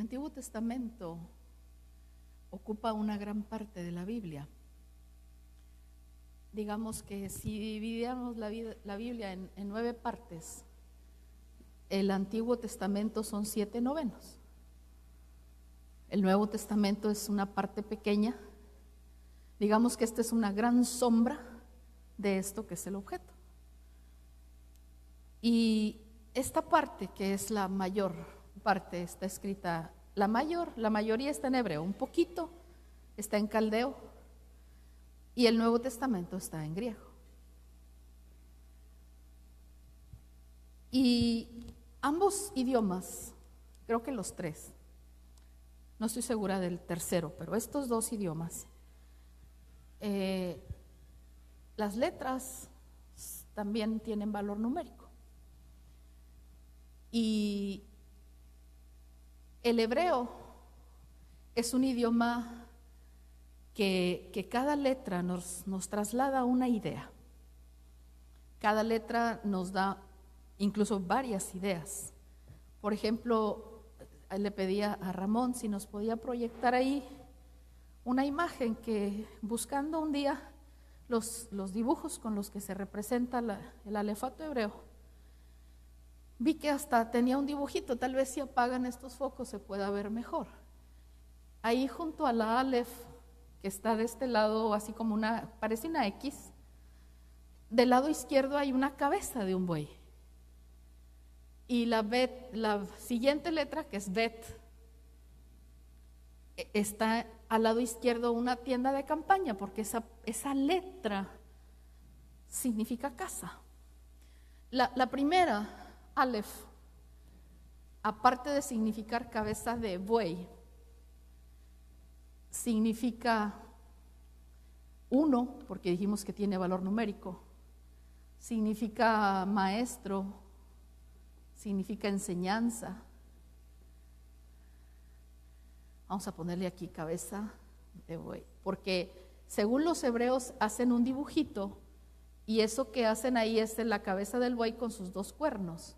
Antiguo Testamento ocupa una gran parte de la Biblia. Digamos que si dividiéramos la Biblia en 9 partes, el Antiguo Testamento son 7/9. El Nuevo Testamento es una parte pequeña. Digamos que esta es una gran sombra de esto que es el objeto. Y esta parte, que es la mayor parte, está escrita, la mayoría está en hebreo, un poquito está en caldeo, y el Nuevo Testamento está en griego. Y ambos idiomas, creo que los 3, no estoy segura del tercero, pero estos 2 idiomas, las letras también tienen valor numérico. Y el hebreo es un idioma que cada letra nos traslada una idea. Cada letra nos da incluso varias ideas. Por ejemplo, le pedía a Ramón si nos podía proyectar ahí una imagen que, buscando un día los dibujos con los que se representa el alefato hebreo, vi que hasta tenía un dibujito. Tal vez si apagan estos focos se pueda ver mejor. Ahí junto a la Aleph, que está de este lado, así como parece una X, del lado izquierdo hay una cabeza de un buey. Y la siguiente letra, que es Bet, está al lado izquierdo una tienda de campaña, porque esa letra significa casa. La primera, Aleph, aparte de significar cabeza de buey, significa 1, porque dijimos que tiene valor numérico, significa maestro, significa enseñanza. Vamos a ponerle aquí cabeza de buey, porque según los hebreos hacen un dibujito y eso que hacen ahí es la cabeza del buey con sus 2 cuernos.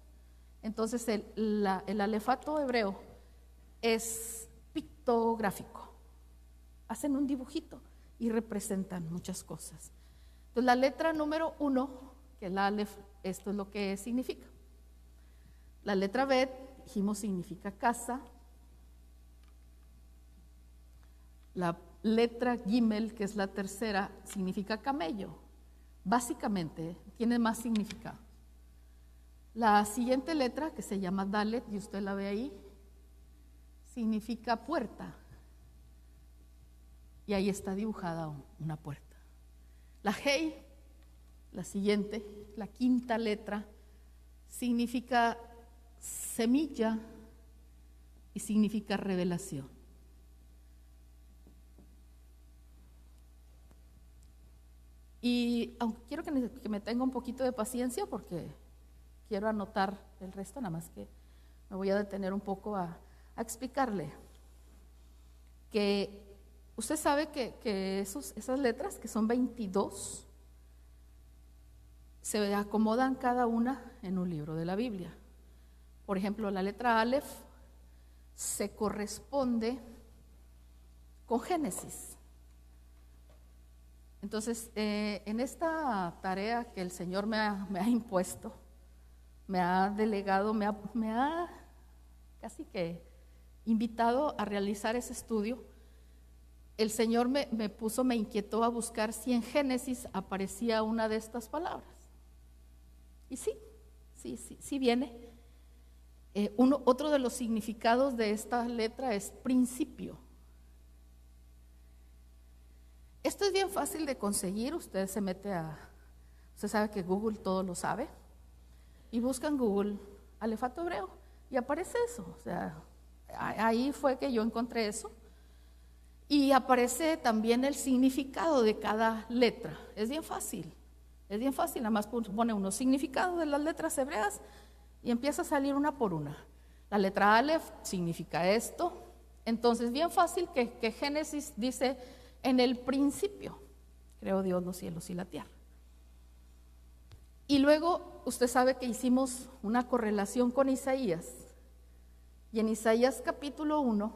Entonces el alefato hebreo es pictográfico. Hacen un dibujito y representan muchas cosas. Entonces la letra número 1, que es la Aleph, esto es lo que significa. La letra Bet, dijimos, significa casa. La letra Gimel, que es la tercera, significa camello. Básicamente, tiene más significado. La siguiente letra, que se llama Dalet, y usted la ve ahí, significa puerta. Y ahí está dibujada una puerta. La Hei, la siguiente, la quinta letra, significa semilla y significa revelación. Y aunque quiero que me tenga un poquito de paciencia, porque quiero anotar el resto, nada más que me voy a detener un poco a explicarle que usted sabe que esas letras, que son 22, se acomodan cada una en un libro de la Biblia. Por ejemplo, la letra Aleph se corresponde con Génesis. Entonces, en esta tarea que el Señor me ha impuesto, me ha delegado, me ha casi que invitado a realizar ese estudio, el Señor me inquietó a buscar si en Génesis aparecía una de estas palabras. Y sí viene. Otro de los significados de esta letra es principio. Esto es bien fácil de conseguir. Usted sabe que Google todo lo sabe, y busca en Google alefato hebreo y aparece eso. O sea, ahí fue que yo encontré eso. Y aparece también el significado de cada letra. Es bien fácil, nada más pone unos significados de las letras hebreas y empieza a salir una por una. La letra Aleph significa esto. Entonces, bien fácil que Génesis dice: en el principio creó Dios los cielos y la tierra. Y luego usted sabe que hicimos una correlación con Isaías, Y en Isaías capítulo 1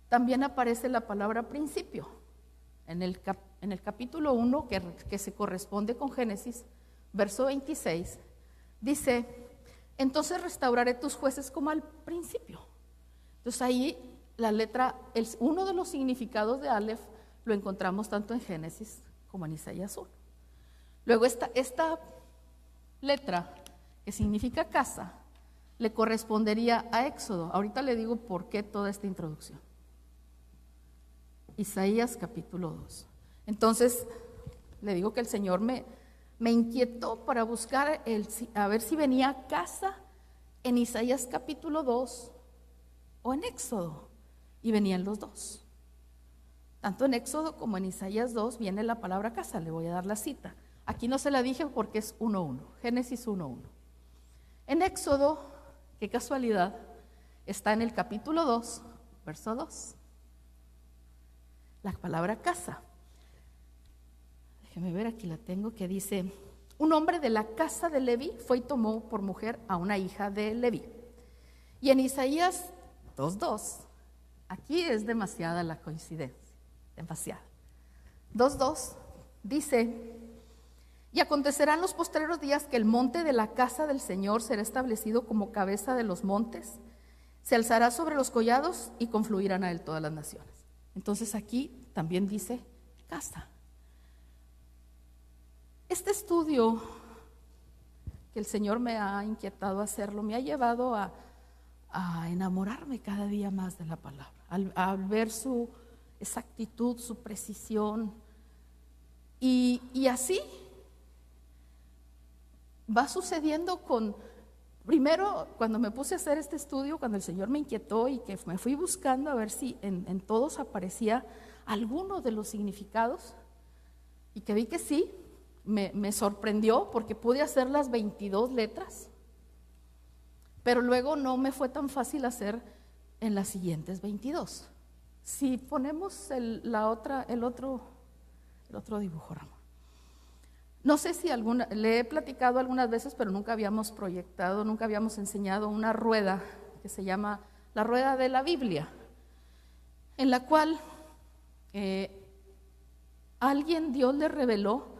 también aparece la palabra principio. En el capítulo 1, que se corresponde con Génesis, verso 26, dice: entonces restauraré tus jueces como al principio. Entonces ahí la letra, uno de los significados de Aleph lo encontramos tanto en Génesis como en Isaías 1. Luego esta letra, que significa casa, le correspondería a Éxodo. Ahorita le digo por qué toda esta introducción. Isaías capítulo 2. Entonces, le digo que el Señor me inquietó para buscar a ver si venía casa en Isaías capítulo 2 o en Éxodo. Y venían los dos. Tanto en Éxodo como en Isaías 2 viene la palabra casa. Le voy a dar la cita. Aquí no se la dije porque es 1:1, Génesis 1:1. En Éxodo, qué casualidad, está en el capítulo 2, verso 2. La palabra casa. Déjeme ver, aquí la tengo, que dice: un hombre de la casa de Leví fue y tomó por mujer a una hija de Leví. Y en Isaías 2:2, aquí es demasiada la coincidencia, demasiada. 2:2 dice: y acontecerá en los postreros días que el monte de la casa del Señor será establecido como cabeza de los montes, se alzará sobre los collados y confluirán a él todas las naciones. Entonces aquí también dice casa. Este estudio que el Señor me ha inquietado a hacerlo, me ha llevado a enamorarme cada día más de la palabra, al ver su exactitud, su precisión, y así va sucediendo primero, cuando me puse a hacer este estudio, cuando el Señor me inquietó y que me fui buscando a ver si en todos aparecía alguno de los significados, y que vi que sí, me sorprendió porque pude hacer las 22 letras, pero luego no me fue tan fácil hacer en las siguientes 22. Si ponemos el otro dibujo, Ramón. No sé si le he platicado algunas veces, pero nunca habíamos proyectado, nunca habíamos enseñado una rueda que se llama la rueda de la Biblia, en la cual Dios le reveló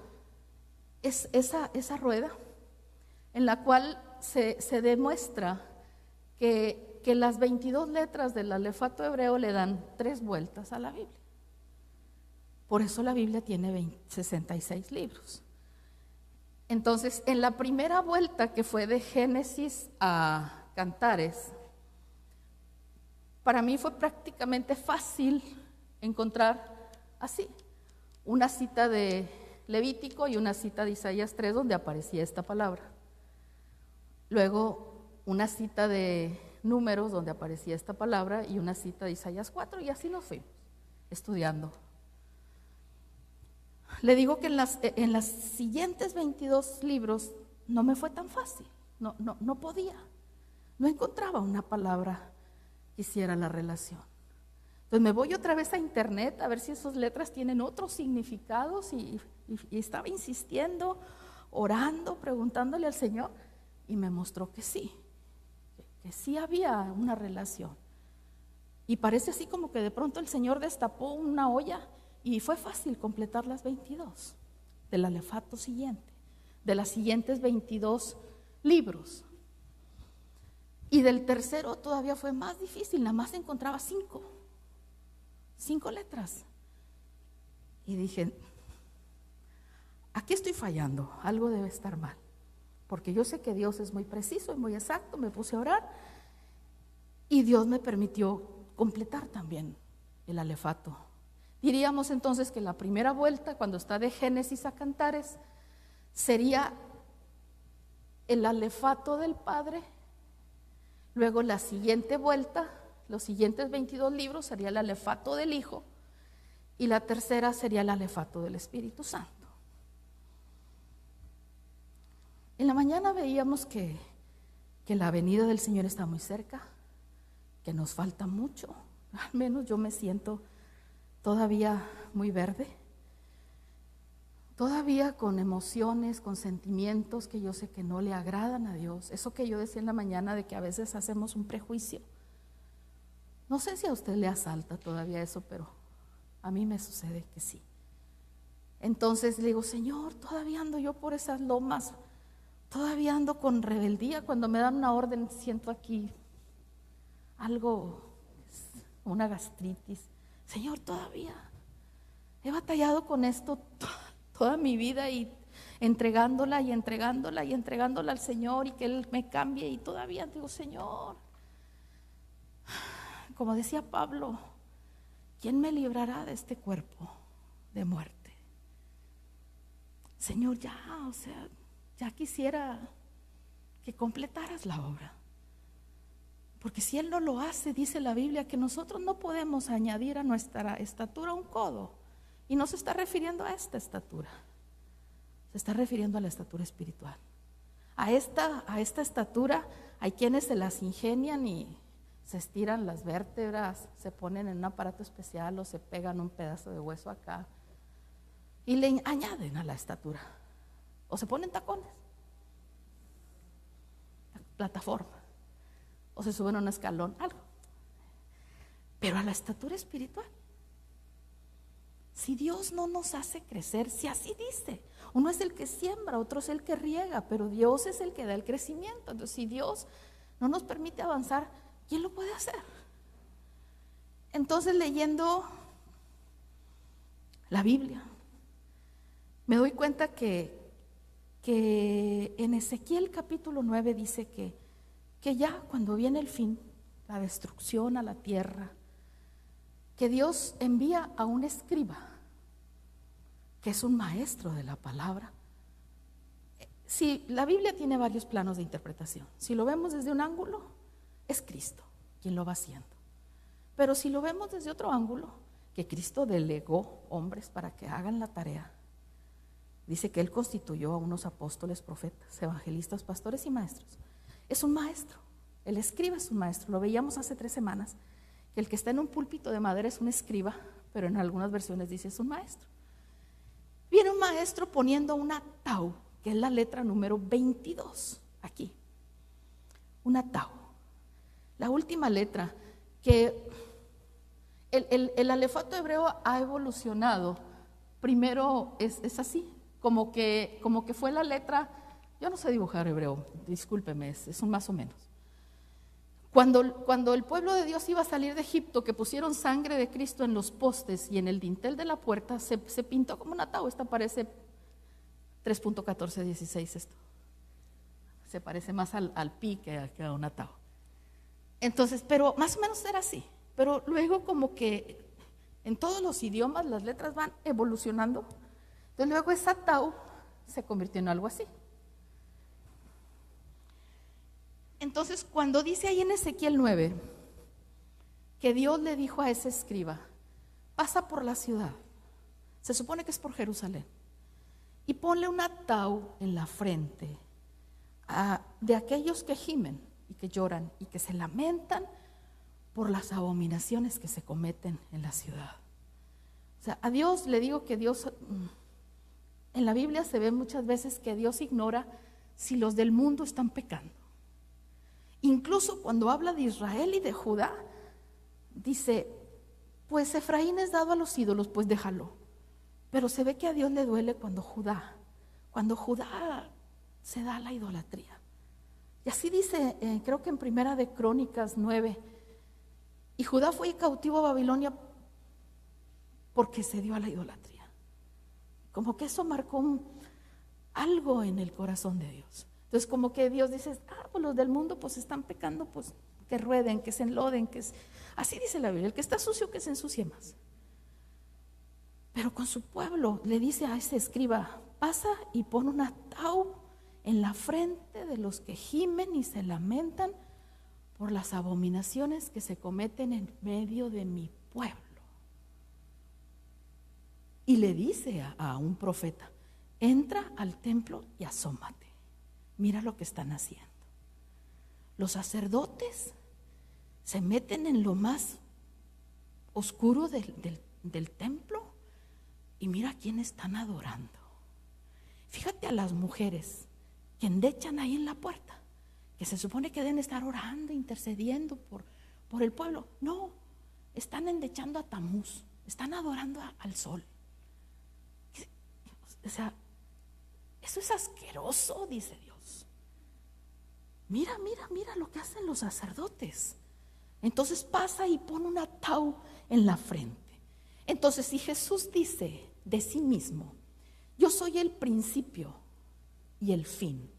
esa rueda, en la cual se demuestra que las 22 letras del alefato hebreo le dan 3 vueltas a la Biblia. Por eso la Biblia tiene 66 libros. Entonces, en la primera vuelta, que fue de Génesis a Cantares, para mí fue prácticamente fácil encontrar así una cita de Levítico y una cita de Isaías 3 donde aparecía esta palabra. Luego una cita de Números donde aparecía esta palabra y una cita de Isaías 4, y así nos fuimos estudiando. Le digo que en las siguientes 22 libros no me fue tan fácil, no podía, no encontraba una palabra que hiciera la relación. Entonces me voy otra vez a internet a ver si esas letras tienen otros significados y estaba insistiendo, orando, preguntándole al Señor, y me mostró que sí había una relación. Y parece así como que de pronto el Señor destapó una olla y fue fácil completar las 22 del alefato siguiente, de las siguientes 22 libros. Y del tercero todavía fue más difícil, nada más encontraba 5 letras. Y dije, aquí estoy fallando, algo debe estar mal, porque yo sé que Dios es muy preciso y muy exacto. Me puse a orar y Dios me permitió completar también el alefato. Diríamos entonces que la primera vuelta, cuando está de Génesis a Cantares, sería el alefato del Padre. Luego la siguiente vuelta, los siguientes 22 libros, sería el alefato del Hijo, y la tercera sería el alefato del Espíritu Santo. En la mañana veíamos que la venida del Señor está muy cerca, que nos falta mucho, al menos yo me siento todavía muy verde. todavía con emociones, con sentimientos que yo sé que no le agradan a Dios. Eso que yo decía en la mañana de que a veces hacemos un prejuicio. No sé si a usted le asalta todavía eso, pero a mí me sucede que sí. Entonces le digo, Señor, todavía ando yo por esas lomas, todavía ando con rebeldía. Cuando me dan una orden siento aquí algo, una gastritis. Señor, todavía he batallado con esto toda mi vida y entregándola y entregándola y entregándola al Señor y que Él me cambie, y todavía digo, Señor, como decía Pablo, ¿quién me librará de este cuerpo de muerte? Señor, ya, o sea, ya quisiera que completaras la obra. Porque si Él no lo hace, dice la Biblia que nosotros no podemos añadir a nuestra estatura un codo. Y no se está refiriendo a esta estatura, se está refiriendo a la estatura espiritual. A esta estatura hay quienes se las ingenian y se estiran las vértebras, se ponen en un aparato especial o se pegan un pedazo de hueso acá y le añaden a la estatura, o se ponen tacones, plataforma, o se suben a un escalón, algo. Pero a la estatura espiritual, si Dios no nos hace crecer, si así dice, uno es el que siembra, otro es el que riega, pero Dios es el que da el crecimiento. Entonces, si Dios no nos permite avanzar, ¿quién lo puede hacer? Entonces, leyendo la Biblia, me doy cuenta que en Ezequiel capítulo 9 dice que ya cuando viene el fin, la destrucción a la tierra, que Dios envía a un escriba, que es un maestro de la palabra. Si la Biblia tiene varios planos de interpretación, si lo vemos desde un ángulo, es Cristo quien lo va haciendo. Pero si lo vemos desde otro ángulo, que Cristo delegó hombres para que hagan la tarea, dice que Él constituyó a unos apóstoles, profetas, evangelistas, pastores y maestros. Es un maestro, el escriba es un maestro. Lo veíamos hace 3 semanas, que el que está en un púlpito de madera es un escriba, pero en algunas versiones dice es un maestro. Viene un maestro poniendo una tau, que es la letra número 22, aquí. Una tau. La última letra, que el alefato hebreo ha evolucionado. Primero es así, como que fue la letra, yo no sé dibujar hebreo, discúlpeme, es un más o menos. Cuando el pueblo de Dios iba a salir de Egipto, que pusieron sangre de Cristo en los postes y en el dintel de la puerta, se pintó como una tau. Esta parece 3.1416 esto. Se parece más al pi que a una tau. Entonces, pero más o menos era así. Pero luego como que en todos los idiomas las letras van evolucionando. Entonces luego esa tau se convirtió en algo así. Entonces, cuando dice ahí en Ezequiel 9 que Dios le dijo a ese escriba, pasa por la ciudad, se supone que es por Jerusalén, y ponle una tau en la frente de aquellos que gimen y que lloran y que se lamentan por las abominaciones que se cometen en la ciudad. O sea, a Dios le digo que Dios, en la Biblia se ve muchas veces que Dios ignora si los del mundo están pecando. Incluso cuando habla de Israel y de Judá, dice, pues Efraín es dado a los ídolos, pues déjalo. Pero se ve que a Dios le duele cuando Judá se da a la idolatría. Y así dice, creo que en Primera de Crónicas 9, y Judá fue cautivo a Babilonia porque se dio a la idolatría. Como que eso marcó algo en el corazón de Dios. Entonces como que Dios dice, pues los del mundo pues están pecando, pues que rueden, que se enloden, así dice la Biblia, el que está sucio que se ensucie más. Pero con su pueblo le dice a ese escriba, pasa y pon una tau en la frente de los que gimen y se lamentan por las abominaciones que se cometen en medio de mi pueblo. Y le dice a un profeta, entra al templo y asómate. Mira lo que están haciendo. Los sacerdotes se meten en lo más oscuro del templo y mira a quién están adorando. fíjate a las mujeres que endechan ahí en la puerta, que se supone que deben estar orando, intercediendo por el pueblo. No, están endechando a Tamuz, están adorando al sol. O sea, eso es asqueroso, dice Dios. Mira lo que hacen los sacerdotes. Entonces pasa y pone un ataúd en la frente. Entonces, si Jesús dice de sí mismo: yo soy el principio y el fin,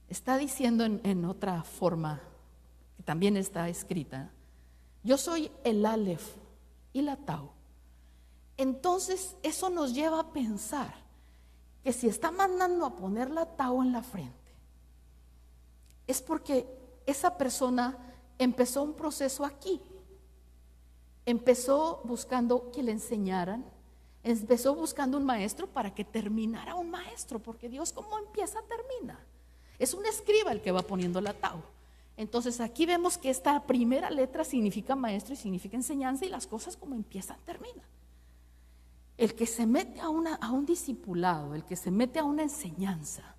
está diciendo en otra forma que también está escrita: yo soy el Aleph y la Tau. Entonces eso nos lleva a pensar que si está mandando a poner la Tau en la frente, es porque esa persona empezó un proceso aquí. Empezó buscando que le enseñaran, empezó buscando un maestro para que terminara un maestro, porque Dios, como empieza, termina. Es un escriba el que va poniendo la Tau. Entonces aquí vemos que esta primera letra significa maestro y significa enseñanza, y las cosas como empiezan, terminan. El que se mete a un discipulado, el que se mete a una enseñanza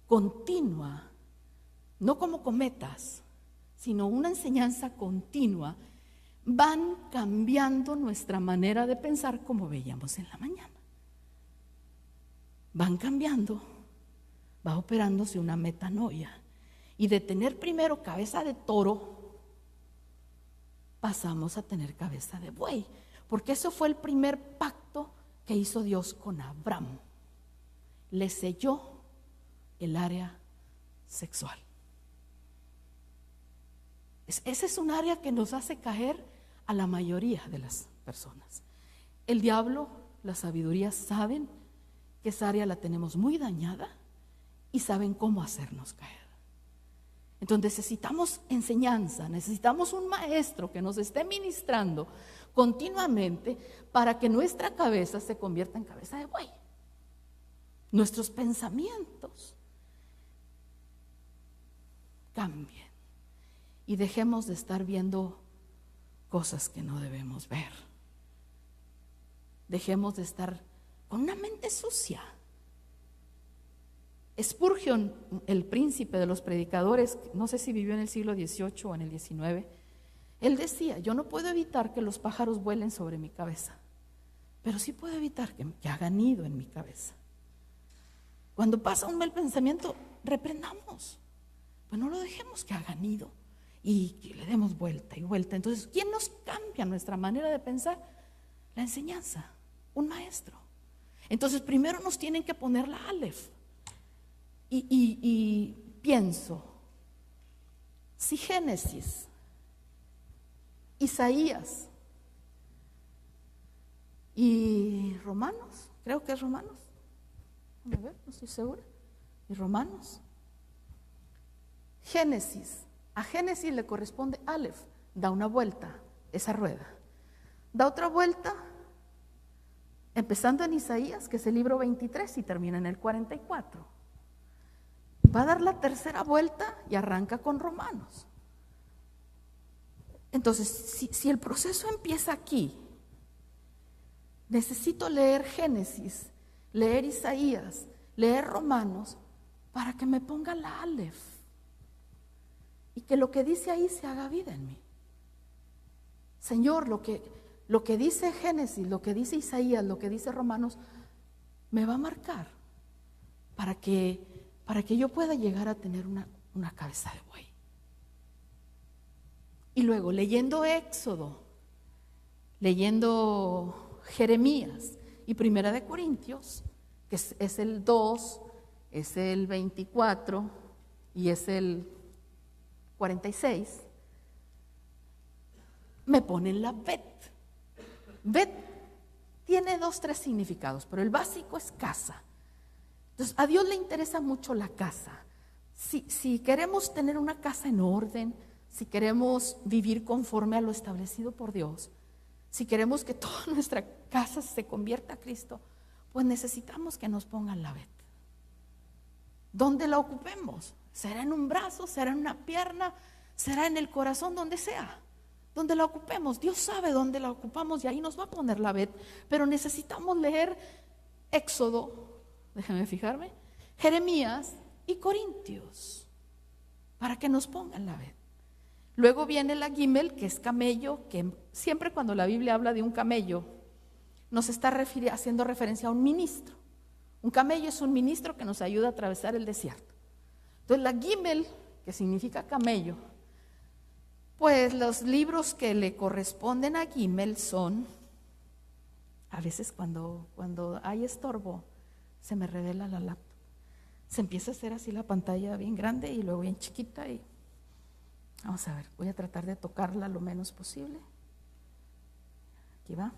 continua, no como cometas, sino una enseñanza continua, van cambiando nuestra manera de pensar, como veíamos en la mañana. Van cambiando, va operándose una metanoia. Y de tener primero cabeza de toro, pasamos a tener cabeza de buey. Porque eso fue el primer pacto que hizo Dios con Abraham. Le selló el área sexual. Ese es un área que nos hace caer a la mayoría de las personas. El diablo, la sabiduría, saben que esa área la tenemos muy dañada y saben cómo hacernos caer. Entonces necesitamos enseñanza, necesitamos un maestro que nos esté ministrando continuamente para que nuestra cabeza se convierta en cabeza de buey. Nuestros pensamientos cambien y dejemos de estar viendo cosas que no debemos ver. Dejemos de estar con una mente sucia. Spurgeon, el príncipe de los predicadores, no sé si vivió en el siglo XVIII o en el XIX, él decía: yo no puedo evitar que los pájaros vuelen sobre mi cabeza, pero sí puedo evitar que hagan nido en mi cabeza. Cuando pasa un mal pensamiento, reprendamos, pues no lo dejemos que haga nido y le demos vuelta y vuelta. Entonces, ¿quién nos cambia nuestra manera de pensar? La enseñanza, un maestro. Entonces, primero nos tienen que poner la Aleph. Y pienso, si Génesis, Isaías y Romanos, creo que es Romanos, a ver, no estoy segura, y Romanos, Génesis, a Génesis le corresponde Aleph, da una vuelta esa rueda, da otra vuelta empezando en Isaías, que es el libro 23 y termina en el 44. Va a dar la tercera vuelta y arranca con Romanos. Entonces, si el proceso empieza aquí, necesito leer Génesis, leer Isaías, leer Romanos, para que me ponga la Aleph y que lo que dice ahí se haga vida en mí. Señor, lo que dice Génesis, lo que dice Isaías, lo que dice Romanos, me va a marcar para que yo pueda llegar a tener una cabeza de buey. Y luego, leyendo Éxodo, leyendo Jeremías y Primera de Corintios, que es el 2, es el 24 y es el 46, me ponen la Bet. Bet tiene 2, 3 significados, pero el básico es casa. Entonces, a Dios le interesa mucho la casa. Si queremos tener una casa en orden, si queremos vivir conforme a lo establecido por Dios, si queremos que toda nuestra casa se convierta a Cristo, pues necesitamos que nos pongan la Bet. ¿Dónde la ocupemos? ¿Será en un brazo? ¿Será en una pierna? ¿Será en el corazón? Donde sea, donde la ocupemos. Dios sabe dónde la ocupamos y ahí nos va a poner la Bet. Pero necesitamos leer Éxodo, déjenme fijarme, Jeremías y Corintios, para que nos pongan la vez. Luego viene la Gimel, que es camello, que siempre cuando la Biblia habla de un camello, nos está haciendo referencia a un ministro. Un camello es un ministro que nos ayuda a atravesar el desierto. Entonces la Gimel, que significa camello, pues los libros que le corresponden a Gimel son, a veces cuando hay estorbo, se me revela la laptop. Se empieza a hacer así la pantalla bien grande y luego bien chiquita y vamos a ver, voy a tratar de tocarla lo menos posible. Aquí va.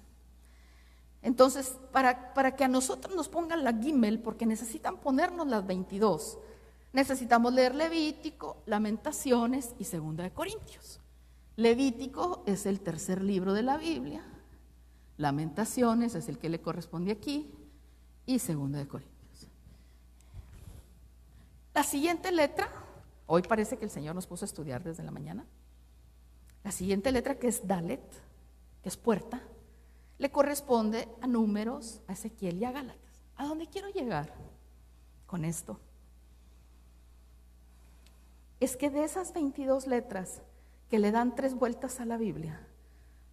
Entonces, para que a nosotros nos pongan la Gimel, porque necesitan ponernos las 22, necesitamos leer Levítico, Lamentaciones y Segunda de Corintios. Levítico es el tercer libro de la Biblia, Lamentaciones es el que le corresponde aquí y Segunda de Corintios. La siguiente letra, hoy parece que el Señor nos puso a estudiar desde la mañana. La siguiente letra, que es Dalet, que es puerta, le corresponde a Números, a Ezequiel y a Gálatas. ¿A dónde quiero llegar con esto? Es que de esas 22 letras que le dan 3 vueltas a la Biblia,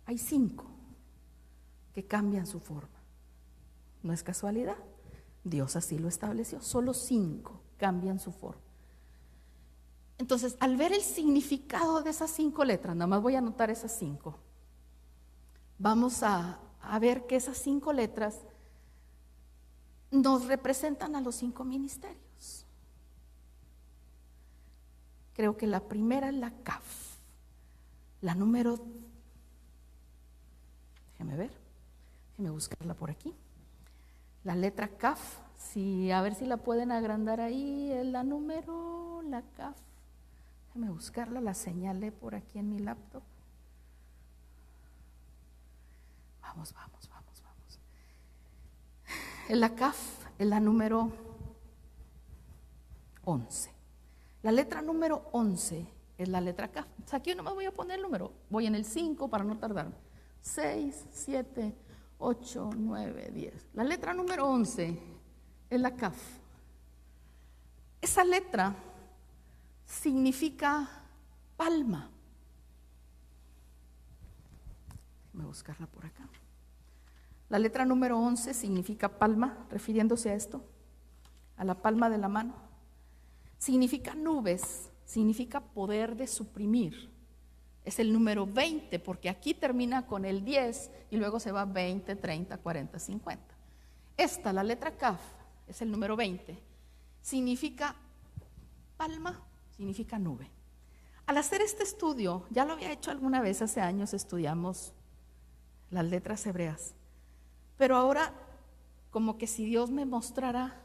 hay 5 que cambian su forma. No es casualidad, Dios así lo estableció, solo 5 cambian su forma. Entonces, al ver el significado de esas 5 letras, nada más voy a anotar esas 5, vamos a ver que esas 5 letras nos representan a los 5 ministerios. Creo que la primera es la Kaf, la número, déjeme buscarla por aquí. La letra Kaf, a ver si la pueden agrandar ahí, es la número, la Kaf. Déjeme buscarla, la señalé por aquí en mi laptop. Vamos. La Kaf es la número 11. La letra número 11 es la letra Kaf. O sea, aquí yo nomás voy a poner el número. Voy en el 5 para no tardarme. 6, 7, 8, 9, 10. La letra número 11 es la Kaf. Esa letra significa palma. Déjame buscarla por acá. La letra número 11 significa palma, refiriéndose a esto, a la palma de la mano. Significa nubes, significa poder de suprimir. Es el número 20, porque aquí termina con el 10 y luego se va 20, 30, 40, 50. Esta, la letra Kaf, es el número 20. Significa palma, significa nube. Al hacer este estudio, ya lo había hecho alguna vez, hace años estudiamos las letras hebreas. Pero ahora, como que si Dios me mostrara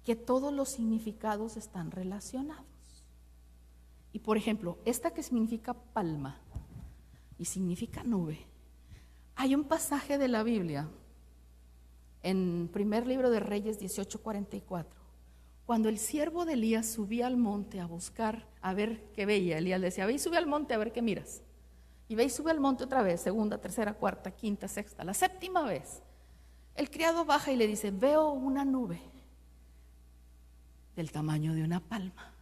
que todos los significados están relacionados. Y por ejemplo, esta que significa palma y significa nube, hay un pasaje de la Biblia en primer libro de Reyes 18:44, cuando el siervo de Elías subía al monte a buscar, a ver qué veía. Elías le decía, ve y sube al monte a ver qué miras. Y ve y sube al monte otra vez, segunda, tercera, cuarta, quinta, sexta, la 7ª vez. El criado baja y le dice, veo una nube del tamaño de una palma,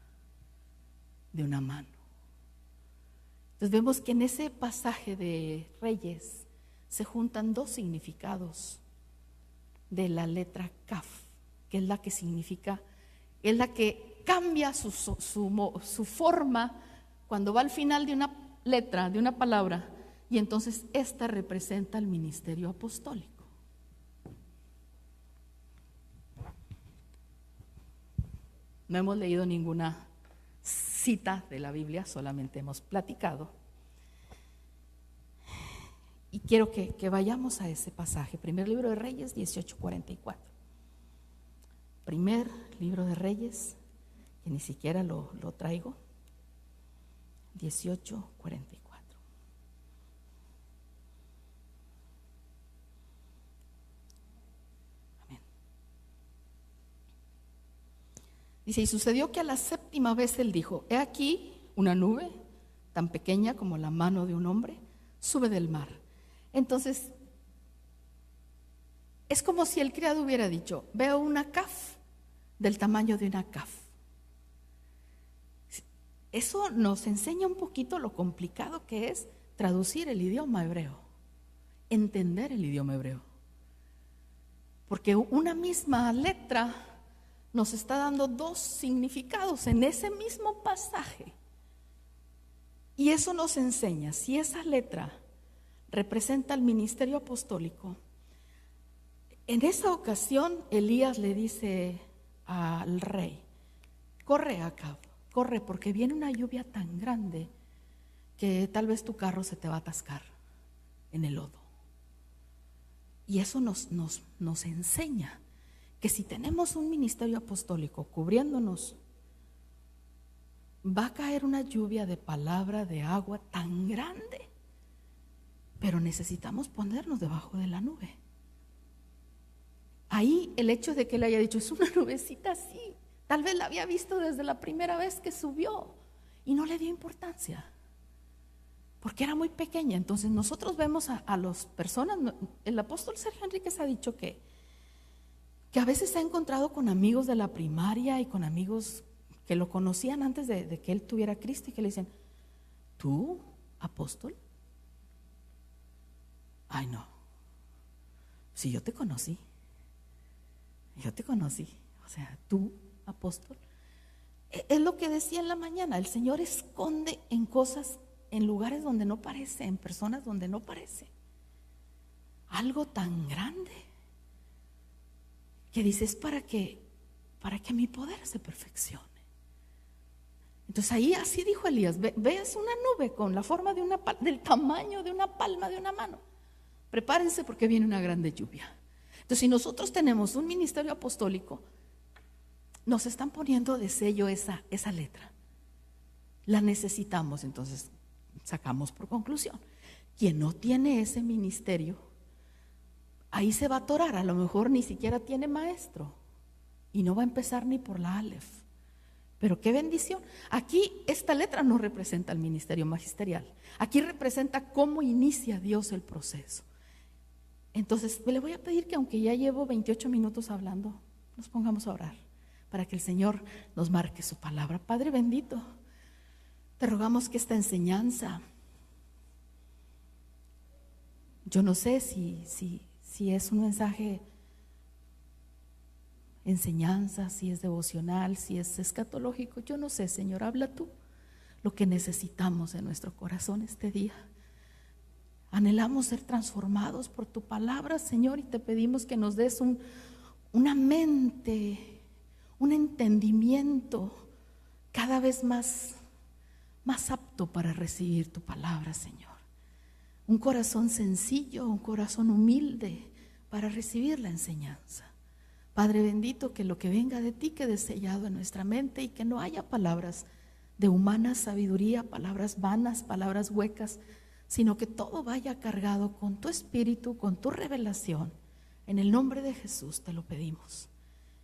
de una mano. Entonces vemos que en ese pasaje de Reyes se juntan 2 significados de la letra Kaf, que es la que significa, es la que cambia su forma cuando va al final de una letra, de una palabra, y entonces esta representa el ministerio apostólico. No hemos leído ninguna cita de la Biblia, solamente hemos platicado. Y quiero que vayamos a ese pasaje, primer libro de Reyes 18:44. Primer libro de Reyes, que ni siquiera lo traigo, 18:44. Amén. Dice, y sucedió que a la 7ª vez él dijo, he aquí una nube tan pequeña como la mano de un hombre, sube del mar. Entonces, Es como si el criado hubiera dicho: veo una caf del tamaño de una caf. Eso nos enseña un poquito lo complicado que es traducir el idioma hebreo, entender el idioma hebreo. Porque una misma letra nos está dando dos significados en ese mismo pasaje. Y eso nos enseña, si esa letra representa el ministerio apostólico, en esa ocasión Elías le dice al rey: corre, Acab, corre, porque viene una lluvia tan grande que tal vez tu carro se te va a atascar en el lodo. Y eso nos enseña que si tenemos un ministerio apostólico cubriéndonos, va a caer una lluvia de palabra, de agua tan grande, pero necesitamos ponernos debajo de la nube. Ahí el hecho de que le haya dicho: es una nubecita así, tal vez la había visto desde la primera vez que subió y no le dio importancia, porque era muy pequeña. Entonces nosotros vemos a las personas, el apóstol Sergio Enríquez ha dicho que a veces se ha encontrado con amigos de la primaria y con amigos que lo conocían antes de que él tuviera a Cristo, y que le dicen: ¿tú, apóstol? Ay, no, si yo te conocí, o sea, tú, apóstol. Es lo que decía en la mañana: el Señor esconde en cosas, en lugares donde no parece, en personas donde no parece, algo tan grande que dices: para que mi poder se perfeccione. Entonces ahí así dijo Elías: ves una nube con la forma de del tamaño de una palma de una mano, prepárense porque viene una grande lluvia. Entonces, si nosotros tenemos un ministerio apostólico, nos están poniendo de sello esa letra, la necesitamos. Entonces sacamos por conclusión: quien no tiene ese ministerio, ahí se va a atorar. A lo mejor ni siquiera tiene maestro y no va a empezar ni por la Aleph. Pero qué bendición. Aquí esta letra no representa el ministerio magisterial, aquí representa cómo inicia Dios el proceso. Entonces le voy a pedir que, aunque ya llevo 28 minutos hablando, nos pongamos a orar para que el Señor nos marque su palabra. Padre bendito, te rogamos que esta enseñanza, yo no sé si es un mensaje enseñanza, si es devocional, si es escatológico, yo no sé, Señor, habla tú lo que necesitamos en nuestro corazón este día. Anhelamos ser transformados por tu palabra, Señor, y te pedimos que nos des una mente, un entendimiento cada vez más apto para recibir tu palabra, Señor. Un corazón sencillo, un corazón humilde para recibir la enseñanza. Padre bendito, que lo que venga de ti quede sellado en nuestra mente, y que no haya palabras de humana sabiduría, palabras vanas, palabras huecas, sino que todo vaya cargado con tu espíritu, con tu revelación. En el nombre de Jesús te lo pedimos,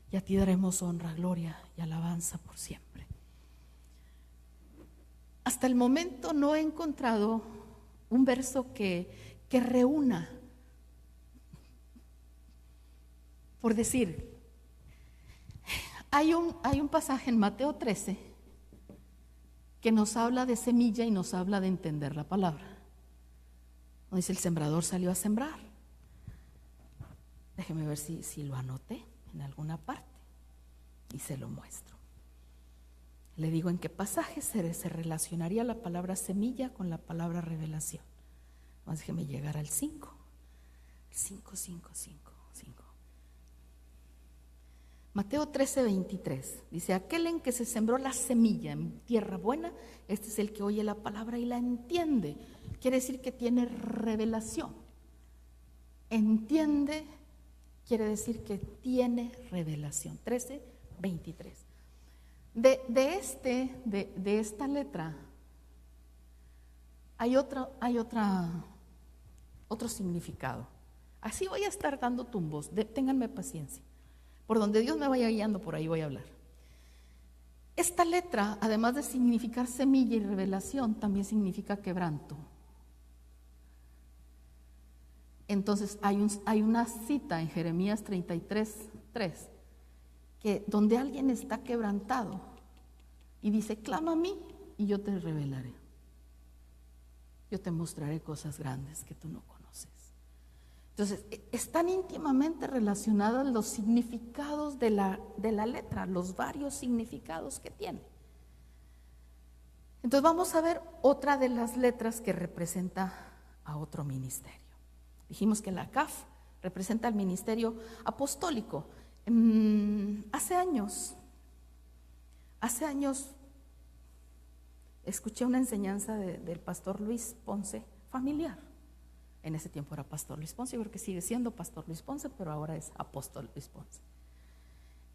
y a ti daremos honra, gloria y alabanza por siempre. Hasta el momento no he encontrado un verso que reúna, por decir, hay un pasaje en Mateo 13 que nos habla de semilla y nos habla de entender la palabra. Dice: el sembrador salió a sembrar. Déjeme ver si lo anoté en alguna parte y se lo muestro. Le digo en qué pasaje se relacionaría la palabra semilla con la palabra revelación. Déjeme llegar al 5. 5. Mateo 13:23 dice: aquel en que se sembró la semilla en tierra buena, este es el que oye la palabra y la entiende. Quiere decir que tiene revelación. Entiende quiere decir que tiene revelación. 13:23. De esta letra hay otro significado. Así voy a estar dando tumbos, ténganme paciencia. Por donde Dios me vaya guiando, por ahí voy a hablar. Esta letra, además de significar semilla y revelación, también significa quebranto. Entonces hay una cita en Jeremías 33:3 donde alguien está quebrantado y dice: clama a mí y yo te revelaré. Yo te mostraré cosas grandes que tú no conoces. Entonces, están íntimamente relacionados los significados de la letra, los varios significados que tiene. Entonces, vamos a ver otra de las letras que representa a otro ministerio. Dijimos que la Kaf representa el ministerio apostólico. Hace años escuché una enseñanza del pastor Luis Ponce, familiar. En ese tiempo era pastor Luis Ponce, yo creo que sigue siendo pastor Luis Ponce, pero ahora es apóstol Luis Ponce.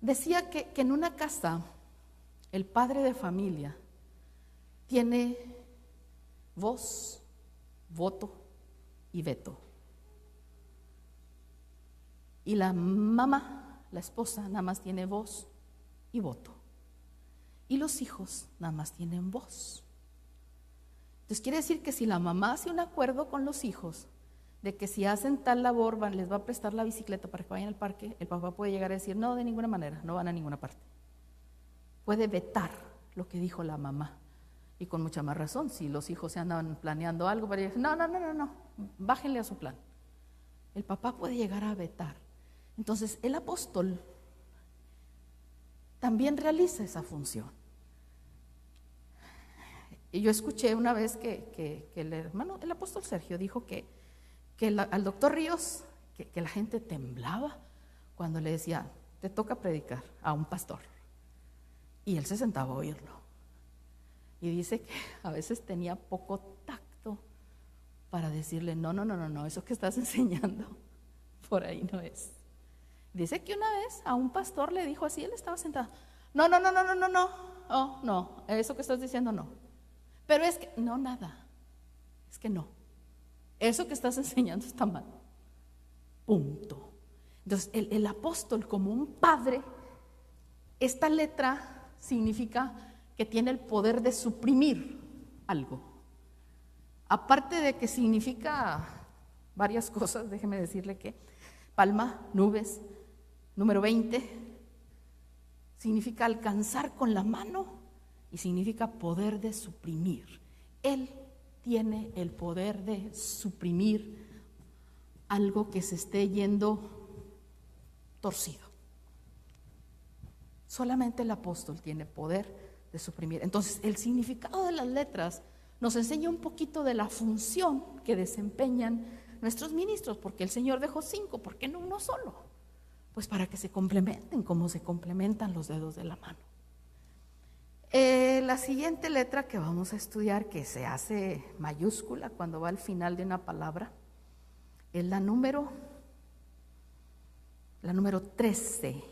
Decía que en una casa el padre de familia tiene voz, voto y veto. Y la mamá, la esposa, nada más tiene voz y voto. Y los hijos nada más tienen voz. Entonces quiere decir que si la mamá hace un acuerdo con los hijos de que si hacen tal labor les va a prestar la bicicleta para que vayan al parque, el papá puede llegar a decir: no, de ninguna manera, no van a ninguna parte. Puede vetar lo que dijo la mamá. Y con mucha más razón, si los hijos se andan planeando algo, para decir: no, bájenle a su plan. El papá puede llegar a vetar. Entonces el apóstol también realiza esa función. Y yo escuché una vez que el apóstol Sergio dijo que al doctor Ríos, que la gente temblaba cuando le decía: te toca predicar, a un pastor. Y él se sentaba a oírlo. Y dice que a veces tenía poco tacto para decirle: no, eso que estás enseñando por ahí no es. Dice que una vez a un pastor le dijo así, él estaba sentado: no, eso que estás diciendo no. Pero es que, no, nada, es que no. Eso que estás enseñando está mal. Punto. Entonces, el apóstol, como un padre, esta letra significa que tiene el poder de suprimir algo. Aparte de que significa varias cosas, déjeme decirle que palma, nubes, número 20, significa alcanzar con la mano y significa poder de suprimir. Él tiene el poder de suprimir algo que se esté yendo torcido. Solamente el apóstol tiene poder de suprimir. Entonces, el significado de las letras nos enseña un poquito de la función que desempeñan nuestros ministros, porque el Señor dejó 5, ¿por qué no uno solo? Pues para que se complementen como se complementan los dedos de la mano. La siguiente letra que vamos a estudiar, que se hace mayúscula cuando va al final de una palabra, es la número 13.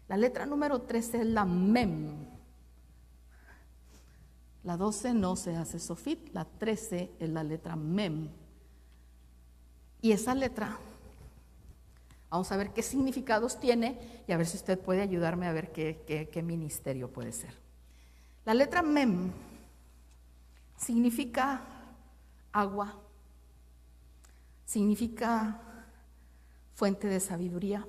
La letra número 13 es la mem. La 12 no se hace sofit, la 13 es la letra mem. Y esa letra, vamos a ver qué significados tiene y a ver si usted puede ayudarme a ver qué ministerio puede ser. La letra mem significa agua, significa fuente de sabiduría,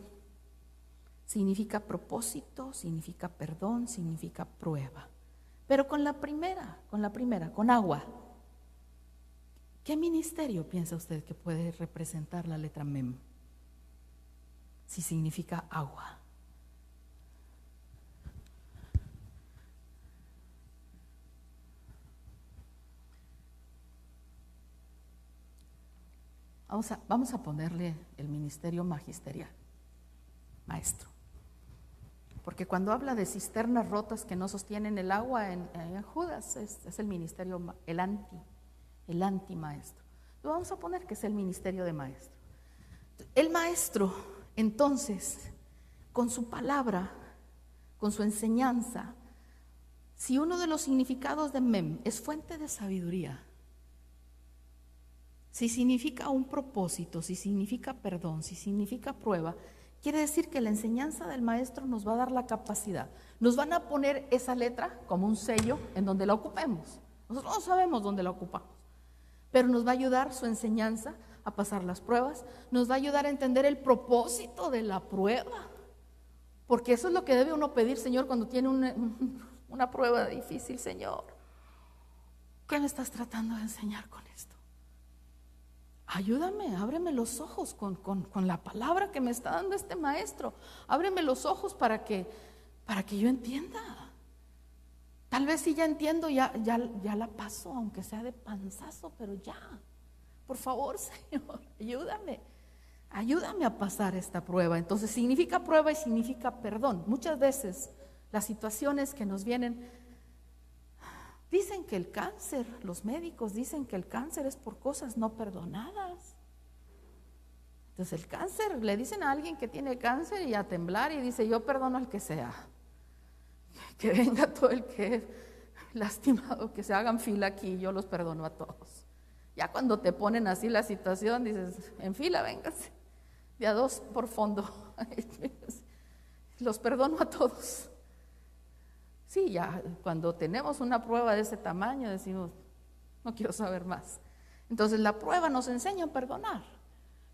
significa propósito, significa perdón, significa prueba. Pero con la primera, con agua. ¿Qué ministerio piensa usted que puede representar la letra mem? Si significa agua. Vamos a ponerle el ministerio magisterial, maestro. Porque cuando habla de cisternas rotas que no sostienen el agua en Judas, es el ministerio, el anti-maestro. Lo vamos a poner que es el ministerio de maestro. El maestro, entonces, con su palabra, con su enseñanza, si uno de los significados de mem es fuente de sabiduría, si significa un propósito, si significa perdón, si significa prueba, quiere decir que la enseñanza del maestro nos va a dar la capacidad. Nos van a poner esa letra como un sello en donde la ocupemos. Nosotros no sabemos dónde la ocupamos, pero nos va a ayudar su enseñanza a pasar las pruebas, nos va a ayudar a entender el propósito de la prueba. Porque eso es lo que debe uno pedir, Señor, cuando tiene una prueba difícil. Señor, ¿qué me estás tratando de enseñar con esto? Ayúdame, ábreme los ojos con la palabra que me está dando este maestro. Ábreme los ojos para que yo entienda. Tal vez si ya entiendo, ya la paso, aunque sea de panzazo, pero ya. Por favor, Señor, ayúdame a pasar esta prueba. Entonces significa prueba y significa perdón. Muchas veces las situaciones que nos vienen, dicen que el cáncer, los médicos dicen que el cáncer es por cosas no perdonadas. Entonces el cáncer, le dicen a alguien que tiene cáncer y a temblar y dice: yo perdono al que sea, que venga todo el que es lastimado, que se hagan fila aquí, yo los perdono a todos. Ya cuando te ponen así la situación, dices: en fila, véngase, de a dos por fondo, los perdono a todos. Sí, ya cuando tenemos una prueba de ese tamaño decimos: no quiero saber más. Entonces la prueba nos enseña a perdonar,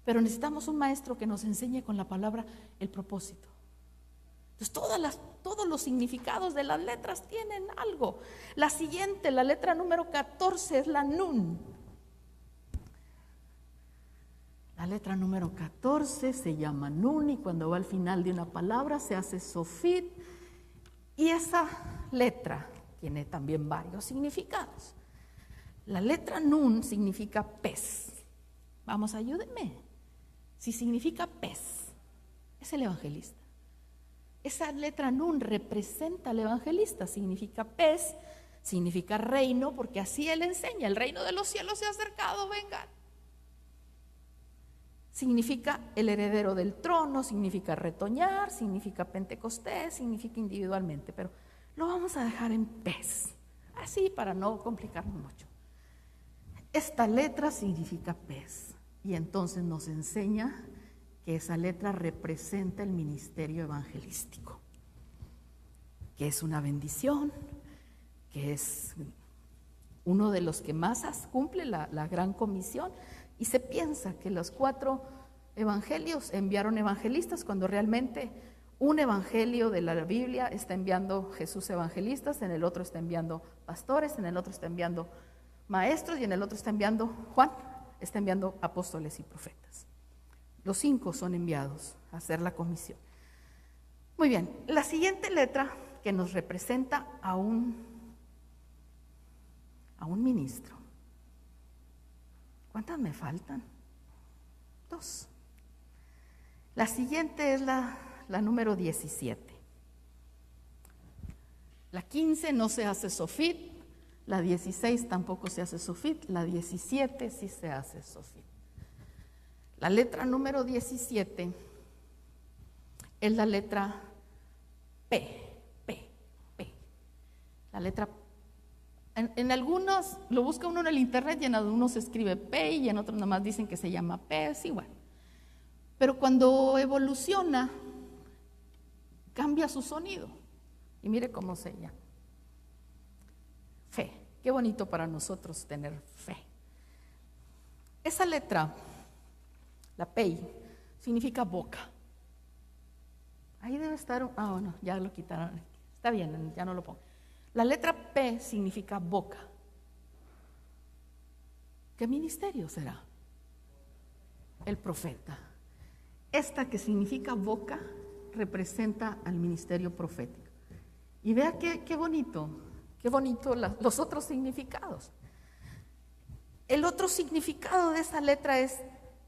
pero necesitamos un maestro que nos enseñe con la palabra el propósito. Entonces todos los significados de las letras tienen algo. La siguiente, la letra número 14 es la Nun. La letra número 14 se llama Nun, y cuando va al final de una palabra se hace Sofit. Y esa letra tiene también varios significados. La letra Nun significa pez. Vamos, ayúdenme. Si significa pez, es el evangelista. Esa letra Nun representa al evangelista. Significa pez, significa reino, porque así él enseña: el reino de los cielos se ha acercado, vengan. Significa el heredero del trono, significa retoñar, significa Pentecostés, significa individualmente, pero lo vamos a dejar en pez, así para no complicarnos mucho. Esta letra significa pez, y entonces nos enseña que esa letra representa el ministerio evangelístico, que es una bendición, que es uno de los que más cumple la gran comisión. Y se piensa que los 4 evangelios enviaron evangelistas, cuando realmente un evangelio de la Biblia está enviando Jesús evangelistas, en el otro está enviando pastores, en el otro está enviando maestros, y en el otro está enviando Juan, está enviando apóstoles y profetas. Los 5 son enviados a hacer la comisión. Muy bien, la siguiente letra que nos representa a un ministro. ¿Cuántas me faltan? 2. La siguiente es la número 17. La 15 no se hace Sofit, la 16 tampoco se hace Sofit, la 17 sí se hace Sofit. La letra número 17 es la letra P. La letra P. En algunos lo busca uno en el internet y en algunos se escribe P y en otros nada más dicen que se llama P, es igual. Pero cuando evoluciona, cambia su sonido. Y mire cómo se llama. Fe. Qué bonito para nosotros tener fe. Esa letra, la P, significa boca. Ahí debe estar, bueno, ya lo quitaron. Está bien, ya no lo pongo. La letra P significa boca. ¿Qué ministerio será? El profeta. Esta que significa boca representa al ministerio profético. Y vea qué bonito los otros significados. El otro significado de esa letra es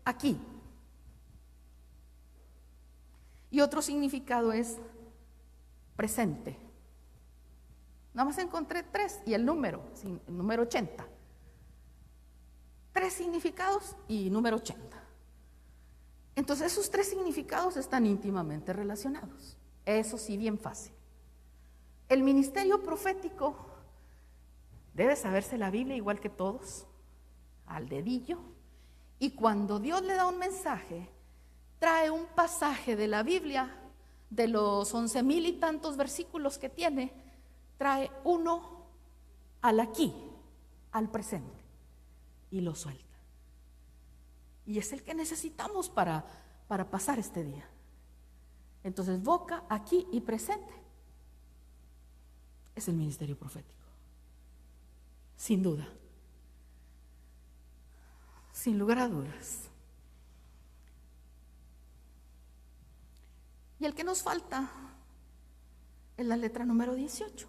aquí. Y otro significado es presente. Nada más encontré 3 y el número 80. 3 significados y número 80. Entonces esos 3 significados están íntimamente relacionados. Eso sí, bien fácil. El ministerio profético debe saberse la Biblia igual que todos, al dedillo. Y cuando Dios le da un mensaje, trae un pasaje de la Biblia, de los 11,000 y tantos versículos que tiene, trae uno al aquí, al presente, y lo suelta. y es el que necesitamos para pasar este día. Entonces, boca, aquí y presente es el ministerio profético, sin duda, sin lugar a dudas. Y el que nos falta es la letra número 18.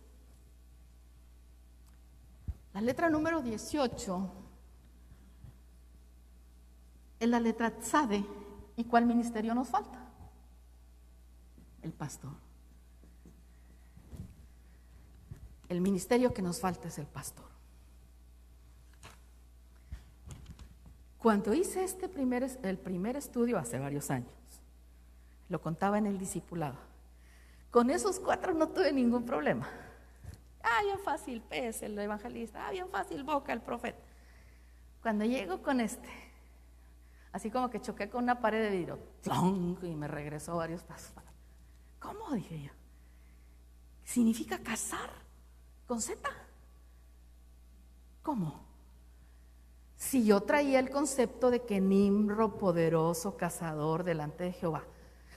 La letra número 18 es la letra Tzade. ¿Y cuál ministerio nos falta? El pastor. El ministerio que nos falta es el pastor. Cuando hice el primer estudio hace varios años, lo contaba en el discipulado, con esos 4 no tuve ningún problema. Bien fácil, Pez, el evangelista, bien fácil, Boca, el profeta. Cuando llego con así como que choqué con una pared de vidrio, ¡tlonc! Y me regresó varios pasos. ¿Cómo? Dije yo. ¿Significa cazar con Z? ¿Cómo? Si yo traía el concepto de que Nimrod, poderoso cazador delante de Jehová,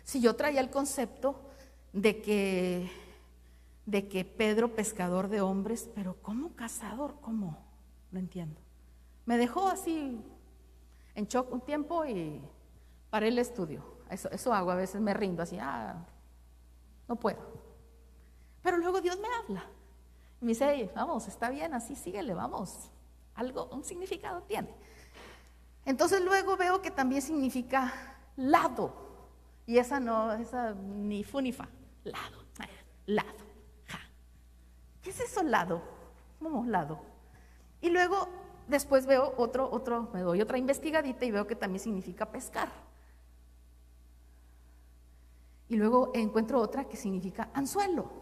si yo traía el concepto de que Pedro, pescador de hombres, pero ¿cómo cazador? ¿Cómo? No entiendo. Me dejó así en shock un tiempo y paré el estudio. Eso hago, a veces me rindo así, no puedo. Pero luego Dios me habla y me dice, vamos, está bien, así síguele, vamos. Un significado tiene. Entonces luego veo que también significa lado. Y esa ni fu ni fa. Lado. Ja. ¿Qué es eso, lado? ¿Cómo lado? Y luego después veo me doy otra investigadita y veo que también significa pescar. Y luego encuentro otra que significa anzuelo.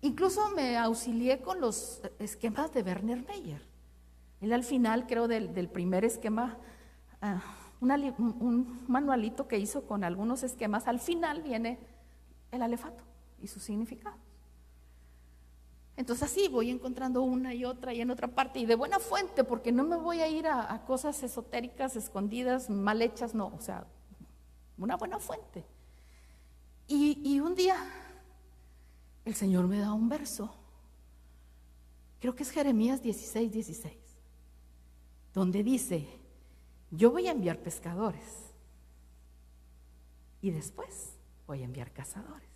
Incluso me auxilié con los esquemas de Werner Meyer. Él al final, creo, del primer esquema, un manualito que hizo con algunos esquemas, al final viene el alefato y sus significados. Entonces así voy encontrando una y otra y en otra parte, y de buena fuente, porque no me voy a ir a cosas esotéricas, escondidas, mal hechas, no, o sea, una buena fuente. Y un día el Señor me da un verso, creo que es Jeremías 16:16, donde dice, yo voy a enviar pescadores y después voy a enviar cazadores.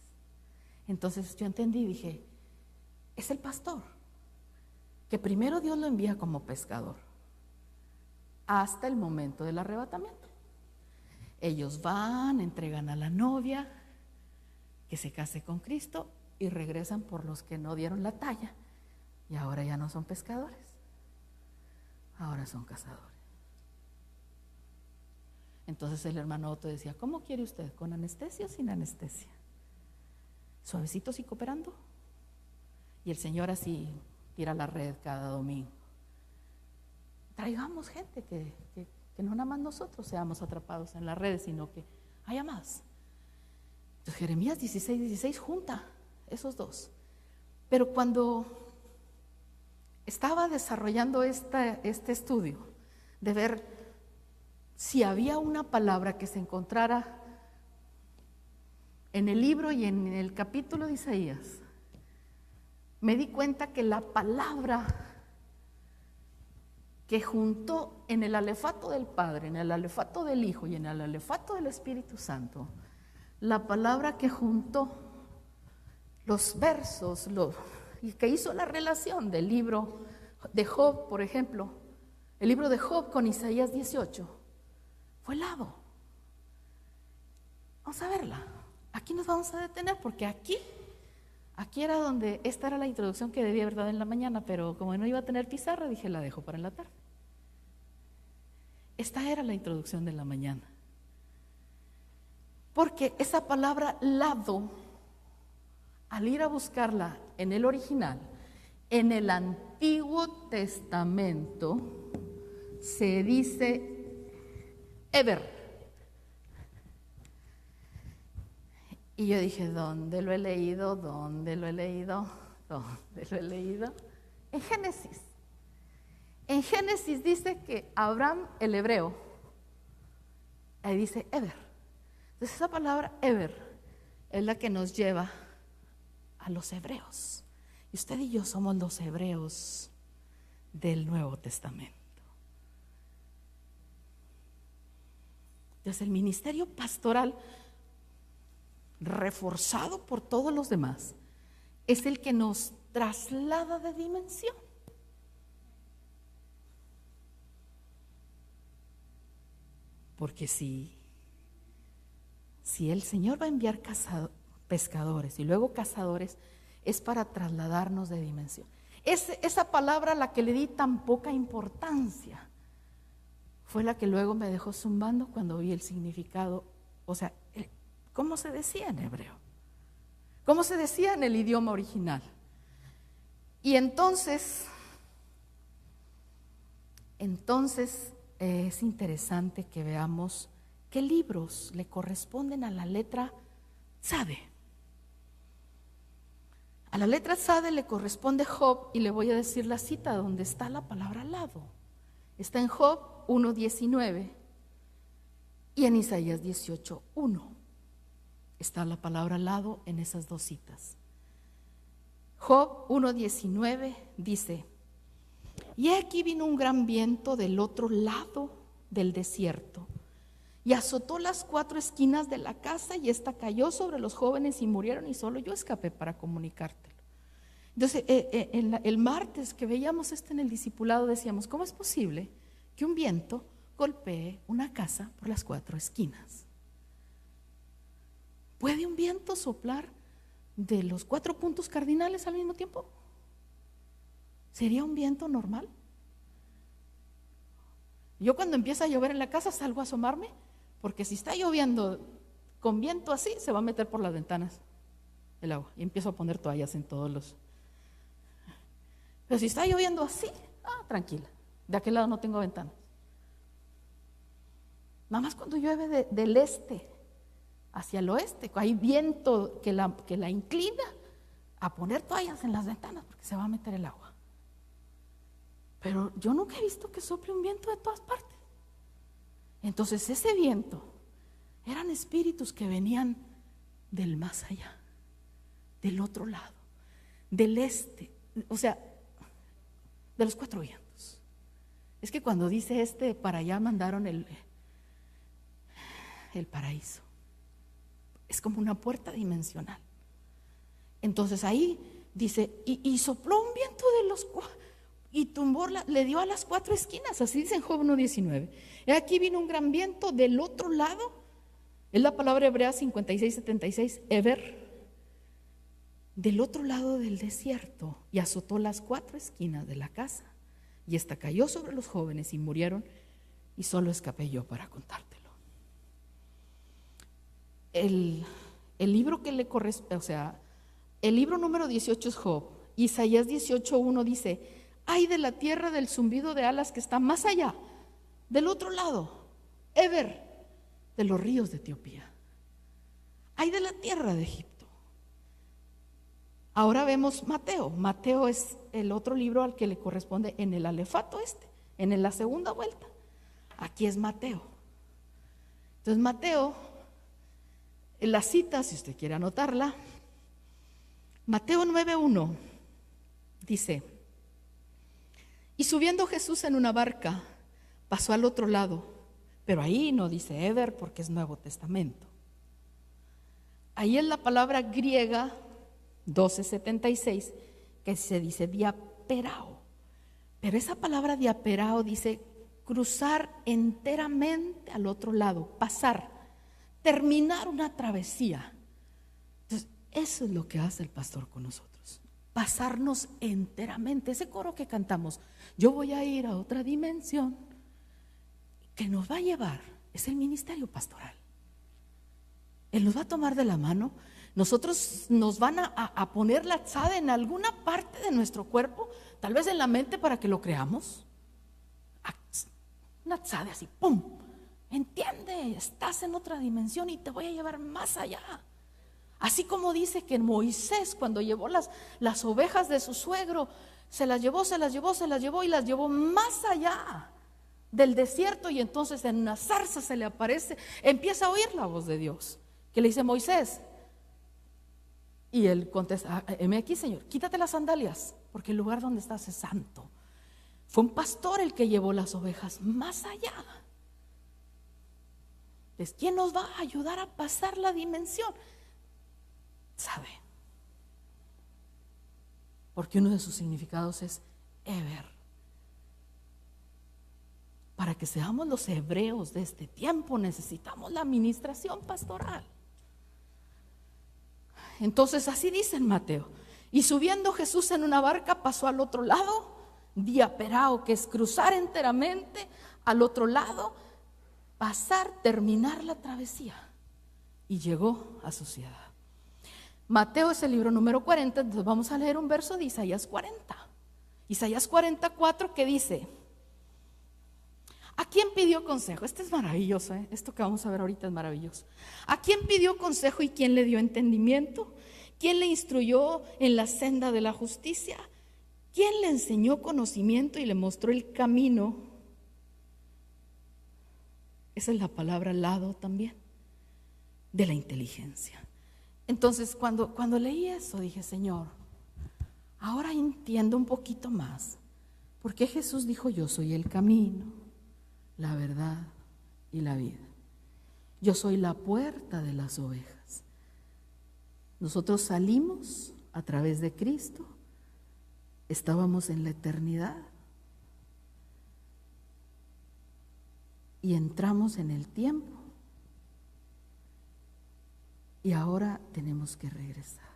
Entonces yo entendí y dije, es el pastor, que primero Dios lo envía como pescador hasta el momento del arrebatamiento. Ellos van, entregan a la novia que se case con Cristo y regresan por los que no dieron la talla, y ahora ya no son pescadores, ahora son cazadores. Entonces el hermano Otto decía, ¿cómo quiere usted? ¿Con anestesia o sin anestesia? ¿Suavecitos y cooperando? Y el Señor así tira la red cada domingo. Traigamos gente que no nada más nosotros seamos atrapados en las redes, sino que haya más. Entonces Jeremías 16:16 junta esos dos. Pero cuando estaba desarrollando este estudio de ver si había una palabra que se encontrara en el libro y en el capítulo de Isaías, me di cuenta que la palabra que juntó en el alefato del Padre, en el alefato del Hijo y en el alefato del Espíritu Santo, la palabra que juntó los versos y que hizo la relación del libro de Job, por ejemplo, el libro de Job con Isaías 18, fue lado. Vamos a verla. Aquí nos vamos a detener porque aquí era donde, esta era la introducción que debía haber dado en la mañana, pero como no iba a tener pizarra, dije la dejo para en la tarde. Esta era la introducción de la mañana. Porque esa palabra lado, al ir a buscarla en el original, en el Antiguo Testamento, se dice ever. Y yo dije, ¿dónde lo he leído? ¿Dónde lo he leído? ¿Dónde lo he leído? En Génesis. En Génesis dice que Abraham, el hebreo, ahí dice Eber. Entonces esa palabra Eber es la que nos lleva a los hebreos. Y usted y yo somos los hebreos del Nuevo Testamento. Entonces el ministerio pastoral, reforzado por todos los demás, es el que nos traslada de dimensión. Porque si el Señor va a enviar pescadores y luego cazadores, es para trasladarnos de dimensión. Esa palabra a la que le di tan poca importancia fue la que luego me dejó zumbando cuando vi el significado, o sea, ¿cómo se decía en hebreo? ¿Cómo se decía en el idioma original? Y entonces es interesante que veamos qué libros le corresponden a la letra Tzade. A la letra Tzade le corresponde Job, y le voy a decir la cita donde está la palabra lado. Está en Job 1:19 y en Isaías 18:1. Está la palabra lado en esas dos citas. Job 1:19 dice: y aquí vino un gran viento del otro lado del desierto y azotó las 4 esquinas de la casa, y esta cayó sobre los jóvenes y murieron, y solo yo escapé para comunicártelo. Entonces, el martes que veíamos esto en el discipulado decíamos: ¿cómo es posible que un viento golpee una casa por las 4 esquinas? ¿Puede un viento soplar de los 4 puntos cardinales al mismo tiempo? ¿Sería un viento normal? Yo cuando empieza a llover en la casa salgo a asomarme, porque si está lloviendo con viento así, se va a meter por las ventanas el agua, y empiezo a poner toallas en todos los... Pero si está lloviendo así, tranquila, de aquel lado no tengo ventanas. Nada más cuando llueve del este hacia el oeste, hay viento que la inclina a poner toallas en las ventanas, porque se va a meter el agua. Pero yo nunca he visto que sople un viento de todas partes. Entonces ese viento eran espíritus que venían del más allá, del otro lado, del este, o sea, de los 4 vientos. Es que cuando dice para allá mandaron el paraíso. Es como una puerta dimensional. Entonces ahí dice, y sopló un viento de los 4 y tumbó, le dio a las 4 esquinas, así dice en Job 1:19. Y aquí vino un gran viento del otro lado, es la palabra hebrea 56:76, Eber, del otro lado del desierto, y azotó las 4 esquinas de la casa, y esta cayó sobre los jóvenes y murieron, y solo escapé yo para contártelo. El libro que le corresponde, o sea, el libro número 18 es Job. Isaías 18:1 dice: ay de la tierra del zumbido de alas que está más allá, del otro lado, Eber, de los ríos de Etiopía. Ay de la tierra de Egipto. Ahora vemos Mateo. Mateo es el otro libro al que le corresponde en el alefato en la segunda vuelta. Aquí es Mateo. Entonces Mateo, en la cita, si usted quiere anotarla, Mateo 9:1 dice: y subiendo Jesús en una barca, pasó al otro lado, pero ahí no dice Eber porque es Nuevo Testamento. Ahí es la palabra griega 12:76 que se dice diaperao, pero esa palabra diaperao dice cruzar enteramente al otro lado, pasar, terminar una travesía. Entonces, eso es lo que hace el pastor con nosotros, pasarnos enteramente. Ese coro que cantamos, yo voy a ir a otra dimensión, que nos va a llevar, es el ministerio pastoral. Él nos va a tomar de la mano, nosotros nos van a poner la tzade en alguna parte de nuestro cuerpo, tal vez en la mente para que lo creamos. Una tzade así, ¡pum! Entiende, estás en otra dimensión y te voy a llevar más allá. Así como dice que Moisés, cuando llevó las ovejas de su suegro, se las llevó y las llevó más allá del desierto, y entonces en una zarza se le aparece, empieza a oír la voz de Dios, que le dice: Moisés. Y él contesta: heme aquí, Señor, quítate las sandalias, porque el lugar donde estás es santo. Fue un pastor el que llevó las ovejas más allá. Entonces, ¿quién nos va a ayudar a pasar la dimensión? ¿Sabe? Porque uno de sus significados es Eber. Para que seamos los hebreos de este tiempo necesitamos la administración pastoral. Entonces así dice en Mateo: y subiendo Jesús en una barca pasó al otro lado, diaperao, que es cruzar enteramente al otro lado, pasar, terminar la travesía, y llegó a su ciudad. Mateo es el libro número 40, entonces vamos a leer un verso de Isaías 40. Isaías 44, que dice: ¿a quién pidió consejo? Este es maravilloso, ¿eh? Esto que vamos a ver ahorita es maravilloso. ¿A quién pidió consejo y quién le dio entendimiento? ¿Quién le instruyó en la senda de la justicia? ¿Quién le enseñó conocimiento y le mostró el camino? Esa es la palabra lado también, de la inteligencia. Entonces cuando leí eso dije: Señor, ahora entiendo un poquito más por qué Jesús dijo: yo soy el camino, la verdad y la vida. Yo soy la puerta de las ovejas. Nosotros salimos a través de Cristo, estábamos en la eternidad y entramos en el tiempo, y ahora tenemos que regresar.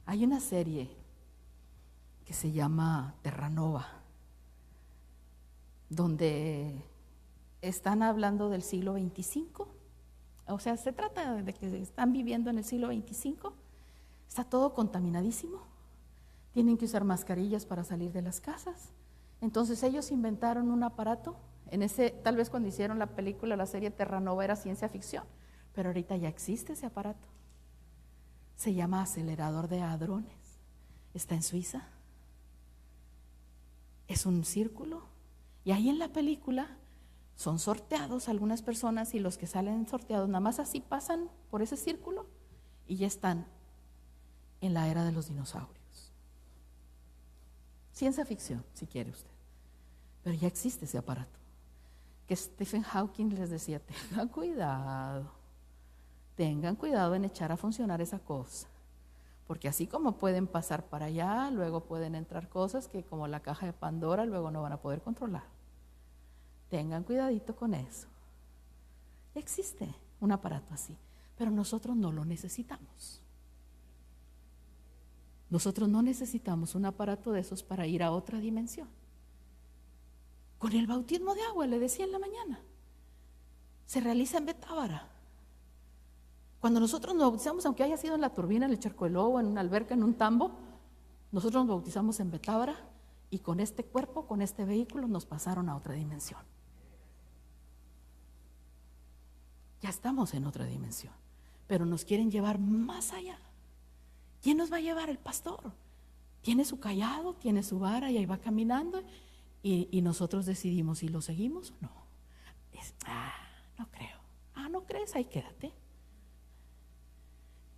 Hay una serie que se llama Terranova, donde están hablando del siglo 25. O sea, se trata de que están viviendo en el siglo 25. Está todo contaminadísimo. Tienen que usar mascarillas para salir de las casas. Entonces ellos inventaron un aparato. Tal vez cuando hicieron la película, la serie Terranova, era ciencia ficción, pero ahorita ya existe ese aparato. Se llama acelerador de hadrones. Está en Suiza. Es un círculo. Y ahí en la película son sorteados algunas personas, y los que salen sorteados nada más así pasan por ese círculo y ya están en la era de los dinosaurios. Ciencia ficción, si quiere usted, pero ya existe ese aparato, que Stephen Hawking les decía: tengan cuidado en echar a funcionar esa cosa, porque así como pueden pasar para allá, luego pueden entrar cosas que, como la caja de Pandora, luego no van a poder controlar. Tengan cuidadito con eso. Existe un aparato así, pero nosotros no lo necesitamos. Nosotros no necesitamos un aparato de esos para ir a otra dimensión. Con el bautismo de agua, le decía en la mañana, se realiza en Betábara. Cuando nosotros nos bautizamos, aunque haya sido en la turbina, en el Charco del Lobo, en una alberca, en un tambo, nosotros nos bautizamos en Betábara, y con este cuerpo, con este vehículo, nos pasaron a otra dimensión. Ya estamos en otra dimensión, pero nos quieren llevar más allá. ¿Quién nos va a llevar? El pastor. Tiene su cayado, tiene su vara, y ahí va caminando, y nosotros decidimos si lo seguimos o no. No creo. ¿No crees? Ahí quédate.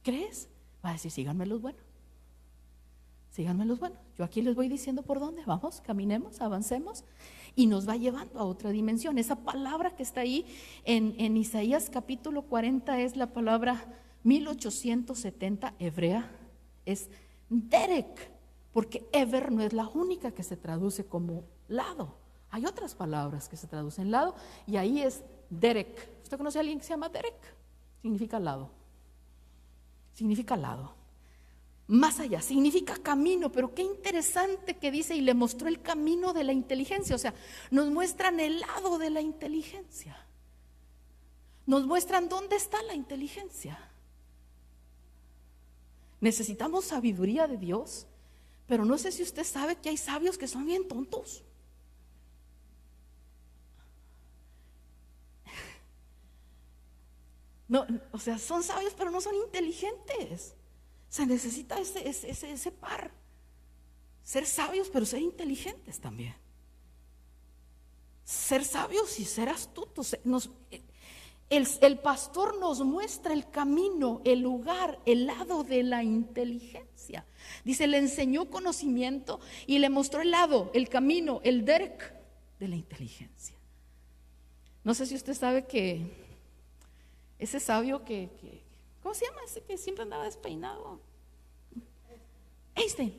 ¿Crees? Va a decir: síganme los buenos. Síganme los buenos. Yo aquí les voy diciendo por dónde. Vamos, caminemos, avancemos, y nos va llevando a otra dimensión. Esa palabra que está ahí en Isaías capítulo 40 es la palabra 1870 hebrea, es derek, porque ever no es la única que se traduce como lado. Hay otras palabras que se traducen lado, y ahí es derek. ¿Usted conoce a alguien que se llama derek? Significa lado. Significa lado. Más allá, significa camino. Pero qué interesante que dice: y le mostró el camino de la inteligencia. O sea, nos muestran el lado de la inteligencia. Nos muestran dónde está la inteligencia. Necesitamos sabiduría de Dios, pero no sé si usted sabe que hay sabios que son bien tontos. No, o sea, son sabios pero no son inteligentes. Se necesita ese par. Ser sabios pero ser inteligentes también. ser sabios y ser astutos. El pastor nos muestra el camino, el lugar, el lado de la inteligencia. Dice, le enseñó conocimiento y le mostró el lado, el camino, el derek de la inteligencia. No sé si usted sabe que ese sabio ¿cómo se llama ese que siempre andaba despeinado? Einstein.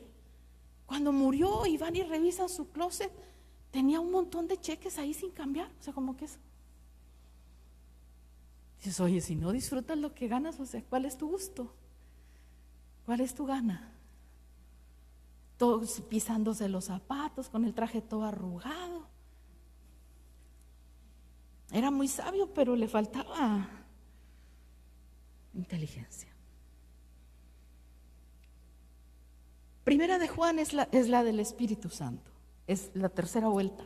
Cuando murió y van y revisan su closet, tenía un montón de cheques ahí sin cambiar. O sea, como que eso. Dices, oye, si no disfrutas lo que ganas, o sea, ¿cuál es tu gusto? ¿Cuál es tu gana? Todos pisándose los zapatos, con el traje todo arrugado. Era muy sabio, pero le faltaba inteligencia. Primera de Juan es la del Espíritu Santo, es la tercera vuelta.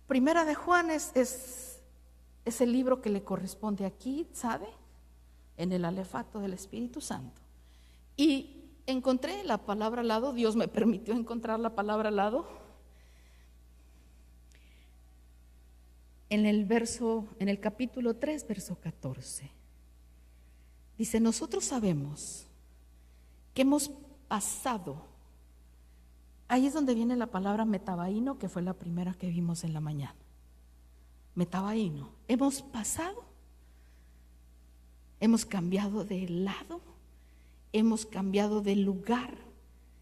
Primera de Juan es el libro que le corresponde aquí, ¿sabe? En el alefato del Espíritu Santo. Y encontré la palabra al lado, Dios me permitió encontrar la palabra al lado, en el capítulo 3, verso 14. Dice, nosotros sabemos que hemos pasado. Ahí es donde viene la palabra metabaíno, que fue la primera que vimos en la mañana. Metabaíno. Hemos pasado, hemos cambiado de lado, hemos cambiado de lugar,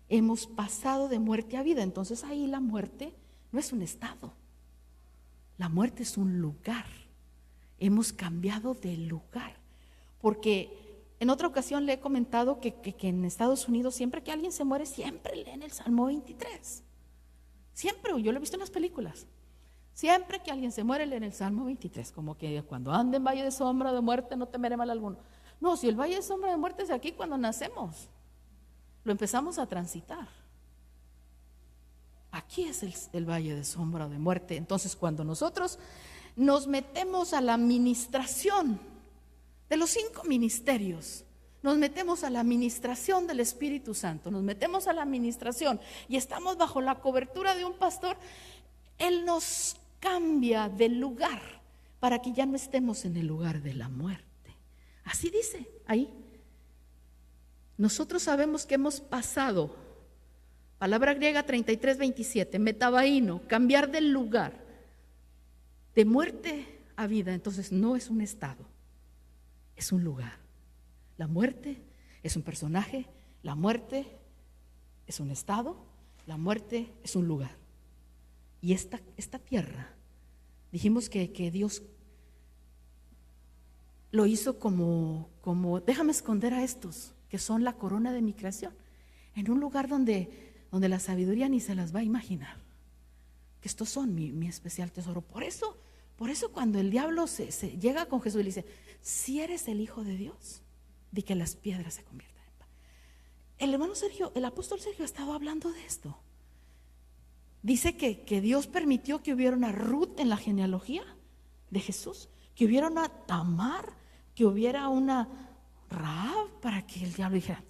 hemos pasado de muerte a vida. Entonces ahí la muerte no es un estado, la muerte es un lugar. Hemos cambiado de lugar, porque en otra ocasión le he comentado que en Estados Unidos siempre que alguien se muere, siempre leen el Salmo 23. Siempre, yo lo he visto en las películas. Siempre que alguien se muere, leen el Salmo 23, como que cuando ande en valle de sombra de muerte no temeré mal alguno. No, si el valle de sombra de muerte es aquí cuando nacemos, lo empezamos a transitar. Aquí es el valle de sombra de muerte. Entonces, cuando nosotros nos metemos a la administración de los 5 ministerios, nos metemos a la administración del Espíritu Santo, nos metemos a la administración y estamos bajo la cobertura de un pastor, Él nos cambia de lugar para que ya no estemos en el lugar de la muerte. Así dice ahí. Nosotros sabemos que hemos pasado, palabra griega 33:27, metabaíno, cambiar del lugar, de muerte a vida. Entonces no es un estado, es un lugar. La muerte es un personaje, la muerte es un estado, la muerte es un lugar. Y esta tierra, dijimos que Dios lo hizo como déjame esconder a estos que son la corona de mi creación, en un lugar donde la sabiduría ni se las va a imaginar, que estos son mi especial tesoro. Por eso cuando el diablo se llega con Jesús y le dice, si eres el Hijo de Dios, di que las piedras se conviertan en pan. El hermano Sergio, el apóstol Sergio, estaba hablando de esto. Dice que Dios permitió que hubiera una Ruth en la genealogía de Jesús, que hubiera una Tamar, que hubiera una Rahab, para que el diablo dijera,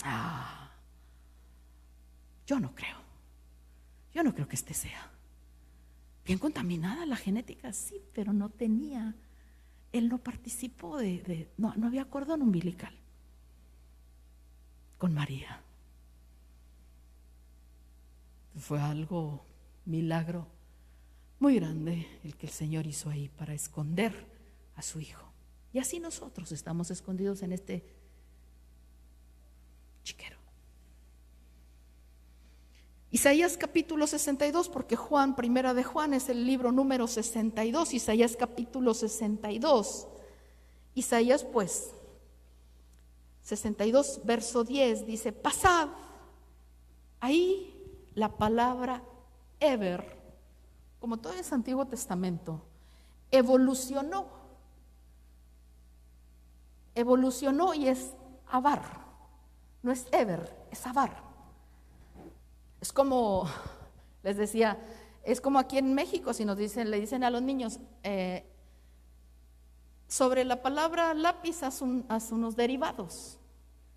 yo no creo que este sea. Bien contaminada la genética, sí, pero no tenía, él no participó no había cordón umbilical con María. Fue algo, milagro muy grande el que el Señor hizo ahí para esconder a su Hijo. Y así nosotros estamos escondidos en este chiquero. Isaías capítulo 62, porque primera de Juan es el libro número 62, Isaías capítulo 62. Isaías pues 62 verso 10 dice, pasad. Ahí la palabra ever, como todo es Antiguo Testamento, evolucionó y es avar, no es ever, es avar. Es como, les decía, es como aquí en México, si le dicen a los niños, sobre la palabra lápiz haz unos derivados.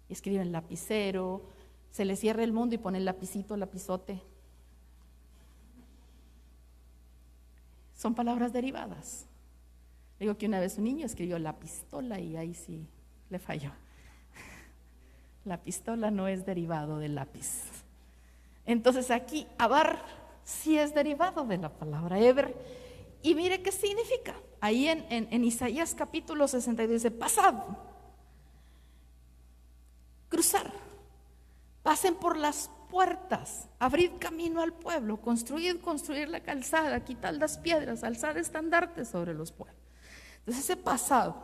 Y escriben lapicero, se les cierra el mundo y ponen lapicito, lapizote. son palabras derivadas. Digo que una vez un niño escribió la pistola y ahí sí le falló. La pistola no es derivado del lápiz. Entonces aquí Abar sí es derivado de la palabra Eber. Y mire qué significa. Ahí en Isaías capítulo 62 dice: pasad, cruzar, pasen por las puertas, abrid camino al pueblo, construir la calzada, quitad las piedras, alzad estandartes sobre los pueblos. Entonces ese pasado,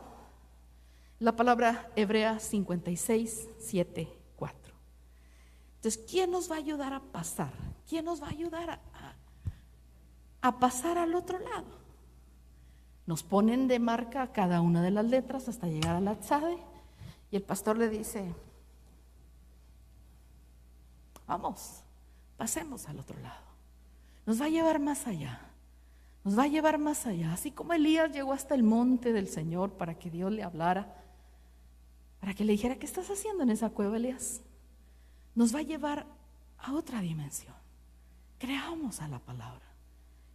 la palabra hebrea 56, 7, 4. Entonces, ¿quién nos va a ayudar a pasar? ¿Quién nos va a ayudar a pasar al otro lado? Nos ponen de marca cada una de las letras hasta llegar a la tzade, y el pastor le dice: vamos, pasemos al otro lado. Nos va a llevar más allá. Nos va a llevar más allá. Así como Elías llegó hasta el monte del Señor para que Dios le hablara, para que le dijera: ¿qué estás haciendo en esa cueva, Elías? Nos va a llevar a otra dimensión. Creamos a la palabra.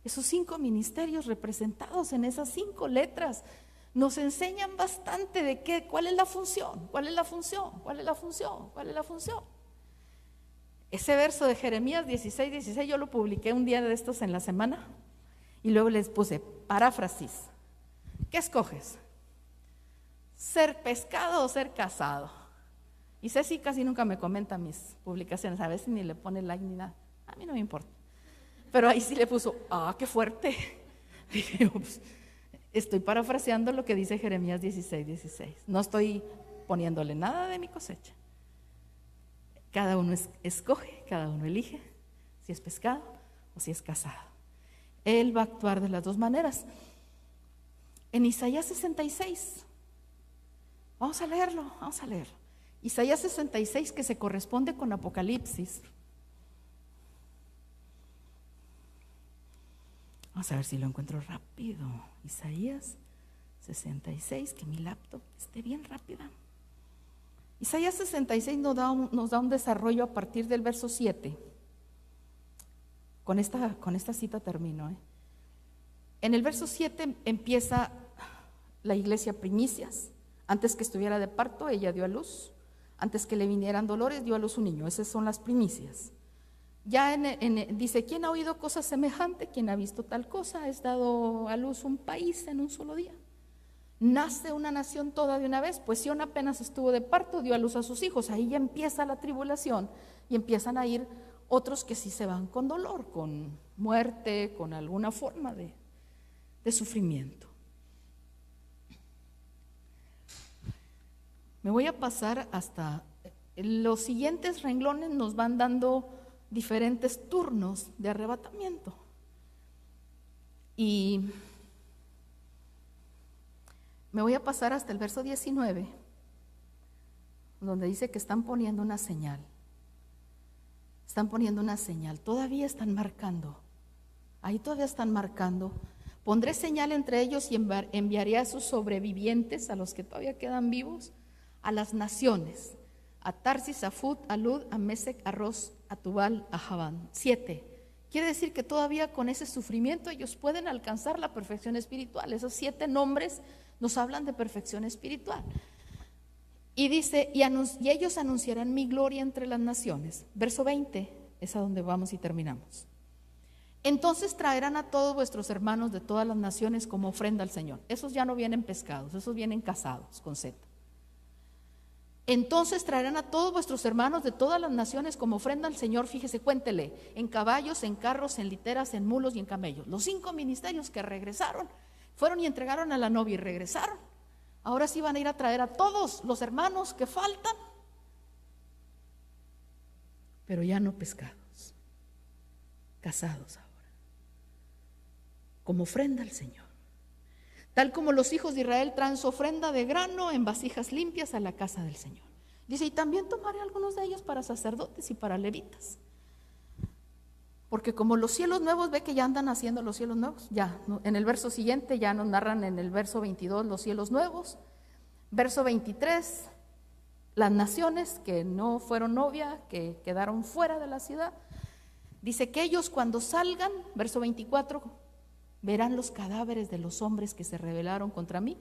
Esos 5 ministerios representados en esas 5 letras nos enseñan bastante de cuál es la función, cuál es la función, cuál es la función, cuál es la función. Ese verso de Jeremías 16, yo lo publiqué un día de estos en la semana y luego les puse paráfrasis. ¿Qué escoges? ¿Ser pescado o ser casado? Y Ceci casi nunca me comenta mis publicaciones, a veces ni le pone like ni nada. A mí no me importa. Pero ahí sí le puso: qué fuerte. Dije, pues, estoy parafraseando lo que dice Jeremías 16. No estoy poniéndole nada de mi cosecha. Cada uno escoge, cada uno elige si es pescado o si es casado. Él va a actuar de las dos maneras. En Isaías 66, vamos a leerlo. Isaías 66, que se corresponde con Apocalipsis. Vamos a ver si lo encuentro rápido. Isaías 66, que mi laptop esté bien rápida. Isaías 66 nos da un desarrollo a partir del verso 7. Con esta cita termino. En el verso 7 empieza la iglesia primicias. Antes que estuviera de parto, ella dio a luz. Antes que le vinieran dolores, dio a luz un niño. Esas son las primicias. Ya dice: ¿quién ha oído cosa semejante? ¿Quién ha visto tal cosa? Es dado a luz un país en un solo día. Nace una nación toda de una vez. Pues Sión apenas estuvo de parto, dio a luz a sus hijos. Ahí ya empieza la tribulación y empiezan a ir otros que sí se van con dolor, con muerte, con alguna forma de sufrimiento. Me voy a pasar hasta los siguientes renglones. Nos van dando diferentes turnos de arrebatamiento. Y me voy a pasar hasta el verso 19, donde dice que están poniendo una señal. Están poniendo una señal. Todavía están marcando. Ahí todavía están marcando. Pondré señal entre ellos y enviaré a sus sobrevivientes, a los que todavía quedan vivos, a las naciones: a Tarsis, a Fut, a Lud, a Mesec, a Ros, a Tubal, a Javán. 7. Quiere decir que todavía con ese sufrimiento ellos pueden alcanzar la perfección espiritual. Esos 7 nombres nos hablan de perfección espiritual. Y dice: y ellos anunciarán mi gloria entre las naciones. Verso 20, es a donde vamos y terminamos. Entonces traerán a todos vuestros hermanos de todas las naciones como ofrenda al Señor. Esos ya no vienen pescados, esos vienen casados con Z. Entonces traerán a todos vuestros hermanos de todas las naciones como ofrenda al Señor. Fíjese, cuéntele: en caballos, en carros, en literas, en mulos y en camellos. Los 5 ministerios que regresaron, fueron y entregaron a la novia y regresaron. Ahora sí van a ir a traer a todos los hermanos que faltan, pero ya no pescados, casados ahora, como ofrenda al Señor. Tal como los hijos de Israel traen su ofrenda de grano en vasijas limpias a la casa del Señor. Dice: y también tomaré algunos de ellos para sacerdotes y para levitas. Porque como los cielos nuevos, ve que ya andan haciendo los cielos nuevos. Ya, en el verso siguiente ya nos narran en el verso 22 los cielos nuevos. Verso 23, las naciones que no fueron novia, que quedaron fuera de la ciudad. Dice que ellos cuando salgan, verso 24, Verán los cadáveres de los hombres que se rebelaron contra mí,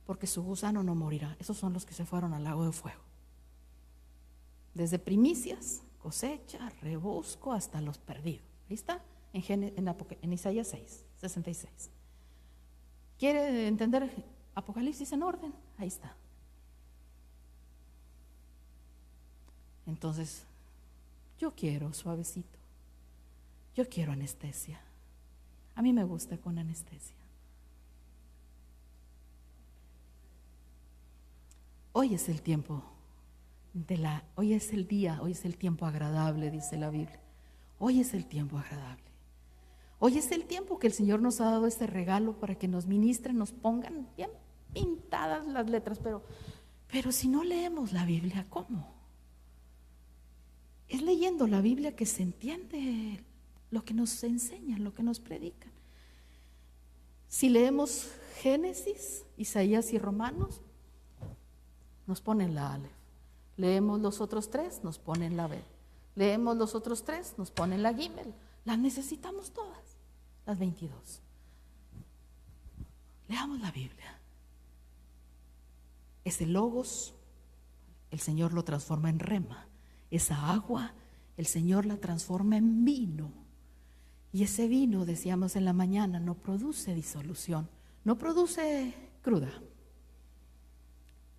porque su gusano no morirá. Esos son los que se fueron al lago de fuego. Desde primicias, cosecha, rebusco, hasta los perdidos. Ahí está, en Isaías 6, 66. ¿Quiere entender Apocalipsis en orden? Ahí está. Entonces, yo quiero suavecito. Yo quiero anestesia. A mí me gusta con anestesia. Hoy es el tiempo hoy es el día, hoy es el tiempo agradable, dice la Biblia. Hoy es el tiempo agradable. Hoy es el tiempo que el Señor nos ha dado este regalo para que nos ministren, nos pongan bien pintadas las letras, pero si no leemos la Biblia, ¿cómo? Es leyendo la Biblia que se entiende lo que nos enseñan, lo que nos predican. Si leemos Génesis, Isaías y Romanos, nos ponen la Aleph. Leemos los otros 3, nos ponen la Bet. Leemos los otros 3, nos ponen la Gimel. Las necesitamos todas, las 22. Leamos la Biblia. Ese logos, el Señor lo transforma en rema. Esa agua, el Señor la transforma en vino. Y ese vino, decíamos en la mañana, no produce disolución, no produce cruda.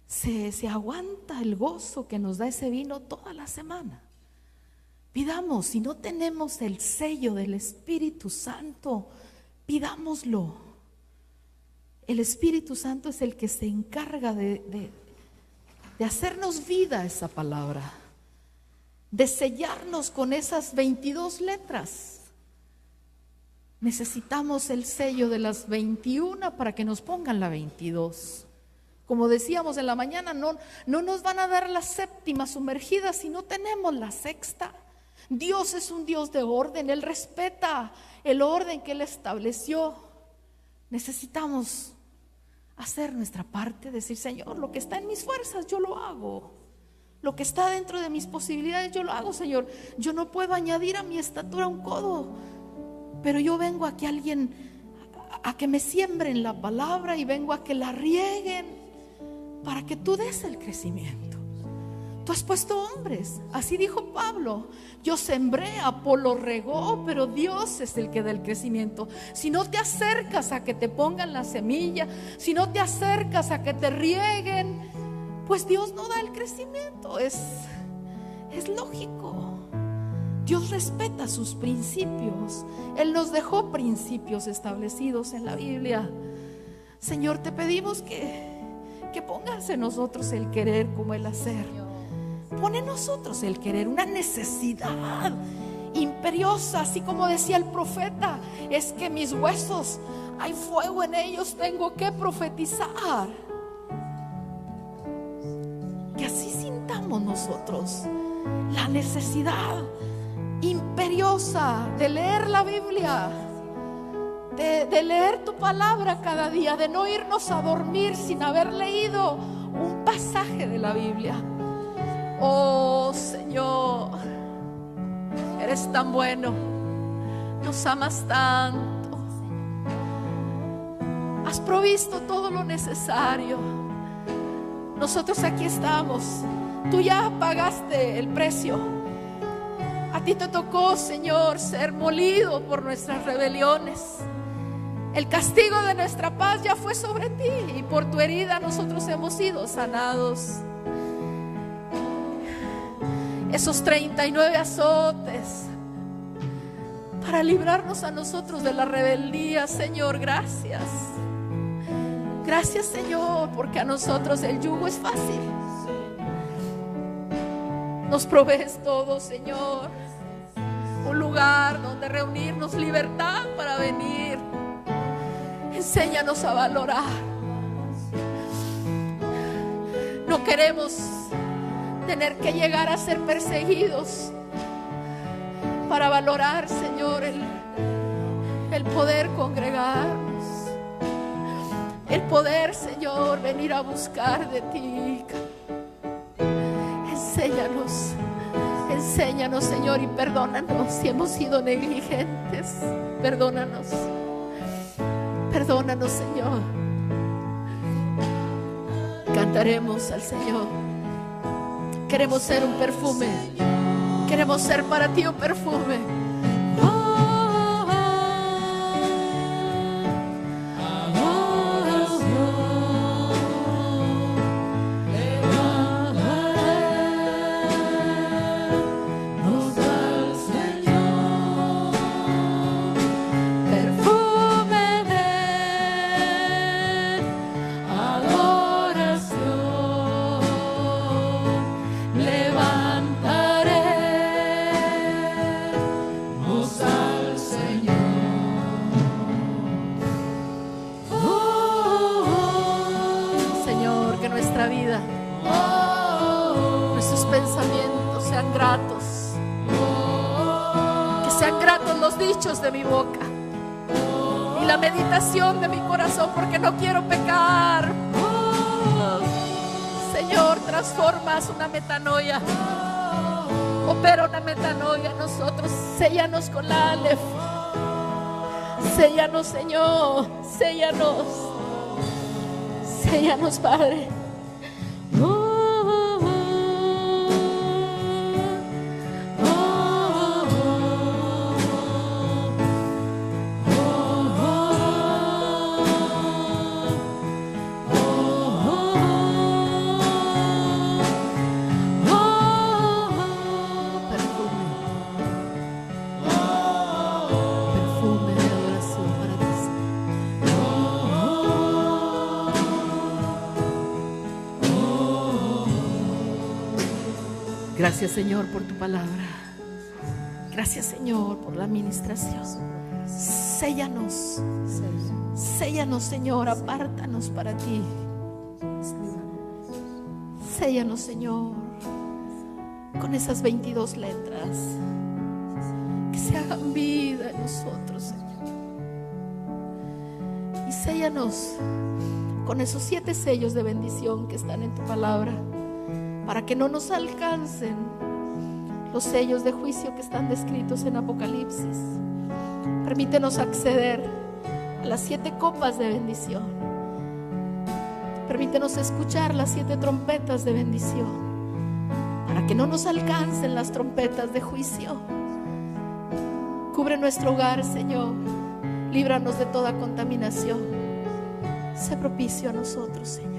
Se aguanta el gozo que nos da ese vino toda la semana. Pidamos, si no tenemos el sello del Espíritu Santo, pidámoslo. El Espíritu Santo es el que se encarga de hacernos vida esa palabra, de sellarnos con esas 22 letras. Necesitamos el sello de las 21 para que nos pongan la 22. Como decíamos en la mañana, no nos van a dar la séptima sumergida si no tenemos la sexta. Dios es un Dios de orden, Él respeta el orden que Él estableció. Necesitamos hacer nuestra parte, decir: Señor, lo que está en mis fuerzas yo lo hago. Lo que está dentro de mis posibilidades yo lo hago, Señor. Yo no puedo añadir a mi estatura un codo, pero yo vengo a que a que me siembren la palabra, y vengo a que la rieguen para que tú des el crecimiento. Tú has puesto hombres, así dijo Pablo: yo sembré, Apolo regó, pero Dios es el que da el crecimiento. Si no te acercas a que te pongan la semilla, si no te acercas a que te rieguen, pues Dios no da el crecimiento. Es lógico. Dios respeta sus principios. Él nos dejó principios establecidos en la Biblia. Señor, te pedimos que pongas en nosotros el querer como el hacer. Pon en nosotros el querer, una necesidad imperiosa, así como decía el profeta: es que mis huesos, hay fuego en ellos, tengo que profetizar. Que así sintamos nosotros la necesidad imperiosa de leer la Biblia, de leer tu palabra cada día, de no irnos a dormir sin haber leído un pasaje de la Biblia. Oh Señor, eres tan bueno, nos amas tanto, has provisto todo lo necesario. Nosotros aquí estamos, tú ya pagaste el precio. A ti te tocó, Señor, ser molido por nuestras rebeliones. El castigo de nuestra paz ya fue sobre ti, y por tu herida nosotros hemos sido sanados. Esos 39 azotes para librarnos a nosotros de la rebeldía, Señor, gracias. Gracias, Señor, porque a nosotros el yugo es fácil. Nos provees todo, Señor. Un lugar donde reunirnos, libertad para venir. Enséñanos a valorar. No queremos tener que llegar a ser perseguidos para valorar, Señor, el poder congregarnos, el poder, Señor, venir a buscar de ti. Enséñanos, Señor, y perdónanos si hemos sido negligentes. Perdónanos. Perdónanos, Señor. Cantaremos al Señor. Queremos ser un perfume. Queremos ser para ti un perfume. De mi boca y la meditación de mi corazón, porque no quiero pecar. Señor, transformas una metanoia, opera una metanoia en nosotros. Séllanos con la Aleph. Séllanos, Señor, séllanos, séllanos, Padre. Gracias, Señor, por tu palabra. Gracias, Señor, por la administración. Séllanos, séllanos, Señor, apártanos para ti. Séllanos, Señor, con esas 22 letras, que se hagan vida en nosotros, Señor. Y séllanos con esos 7 sellos de bendición que están en tu palabra, para que no nos alcancen los sellos de juicio que están descritos en Apocalipsis. Permítenos acceder a las 7 copas de bendición. Permítenos escuchar las 7 trompetas de bendición, para que no nos alcancen las trompetas de juicio. Cubre nuestro hogar, Señor. Líbranos de toda contaminación. Sé propicio a nosotros, Señor.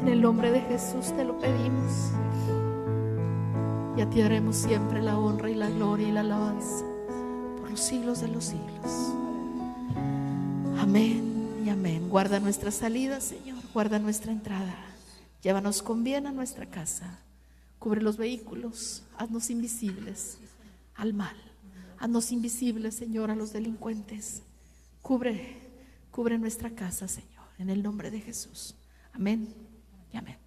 En el nombre de Jesús te lo pedimos. Y a ti haremos siempre la honra y la gloria y la alabanza por los siglos de los siglos. Amén y amén. Guarda nuestra salida, Señor. Guarda nuestra entrada. Llévanos con bien a nuestra casa. Cubre los vehículos. Haznos invisibles al mal. Haznos invisibles, Señor, a los delincuentes. Cubre nuestra casa, Señor, en el nombre de Jesús. Amén y amén.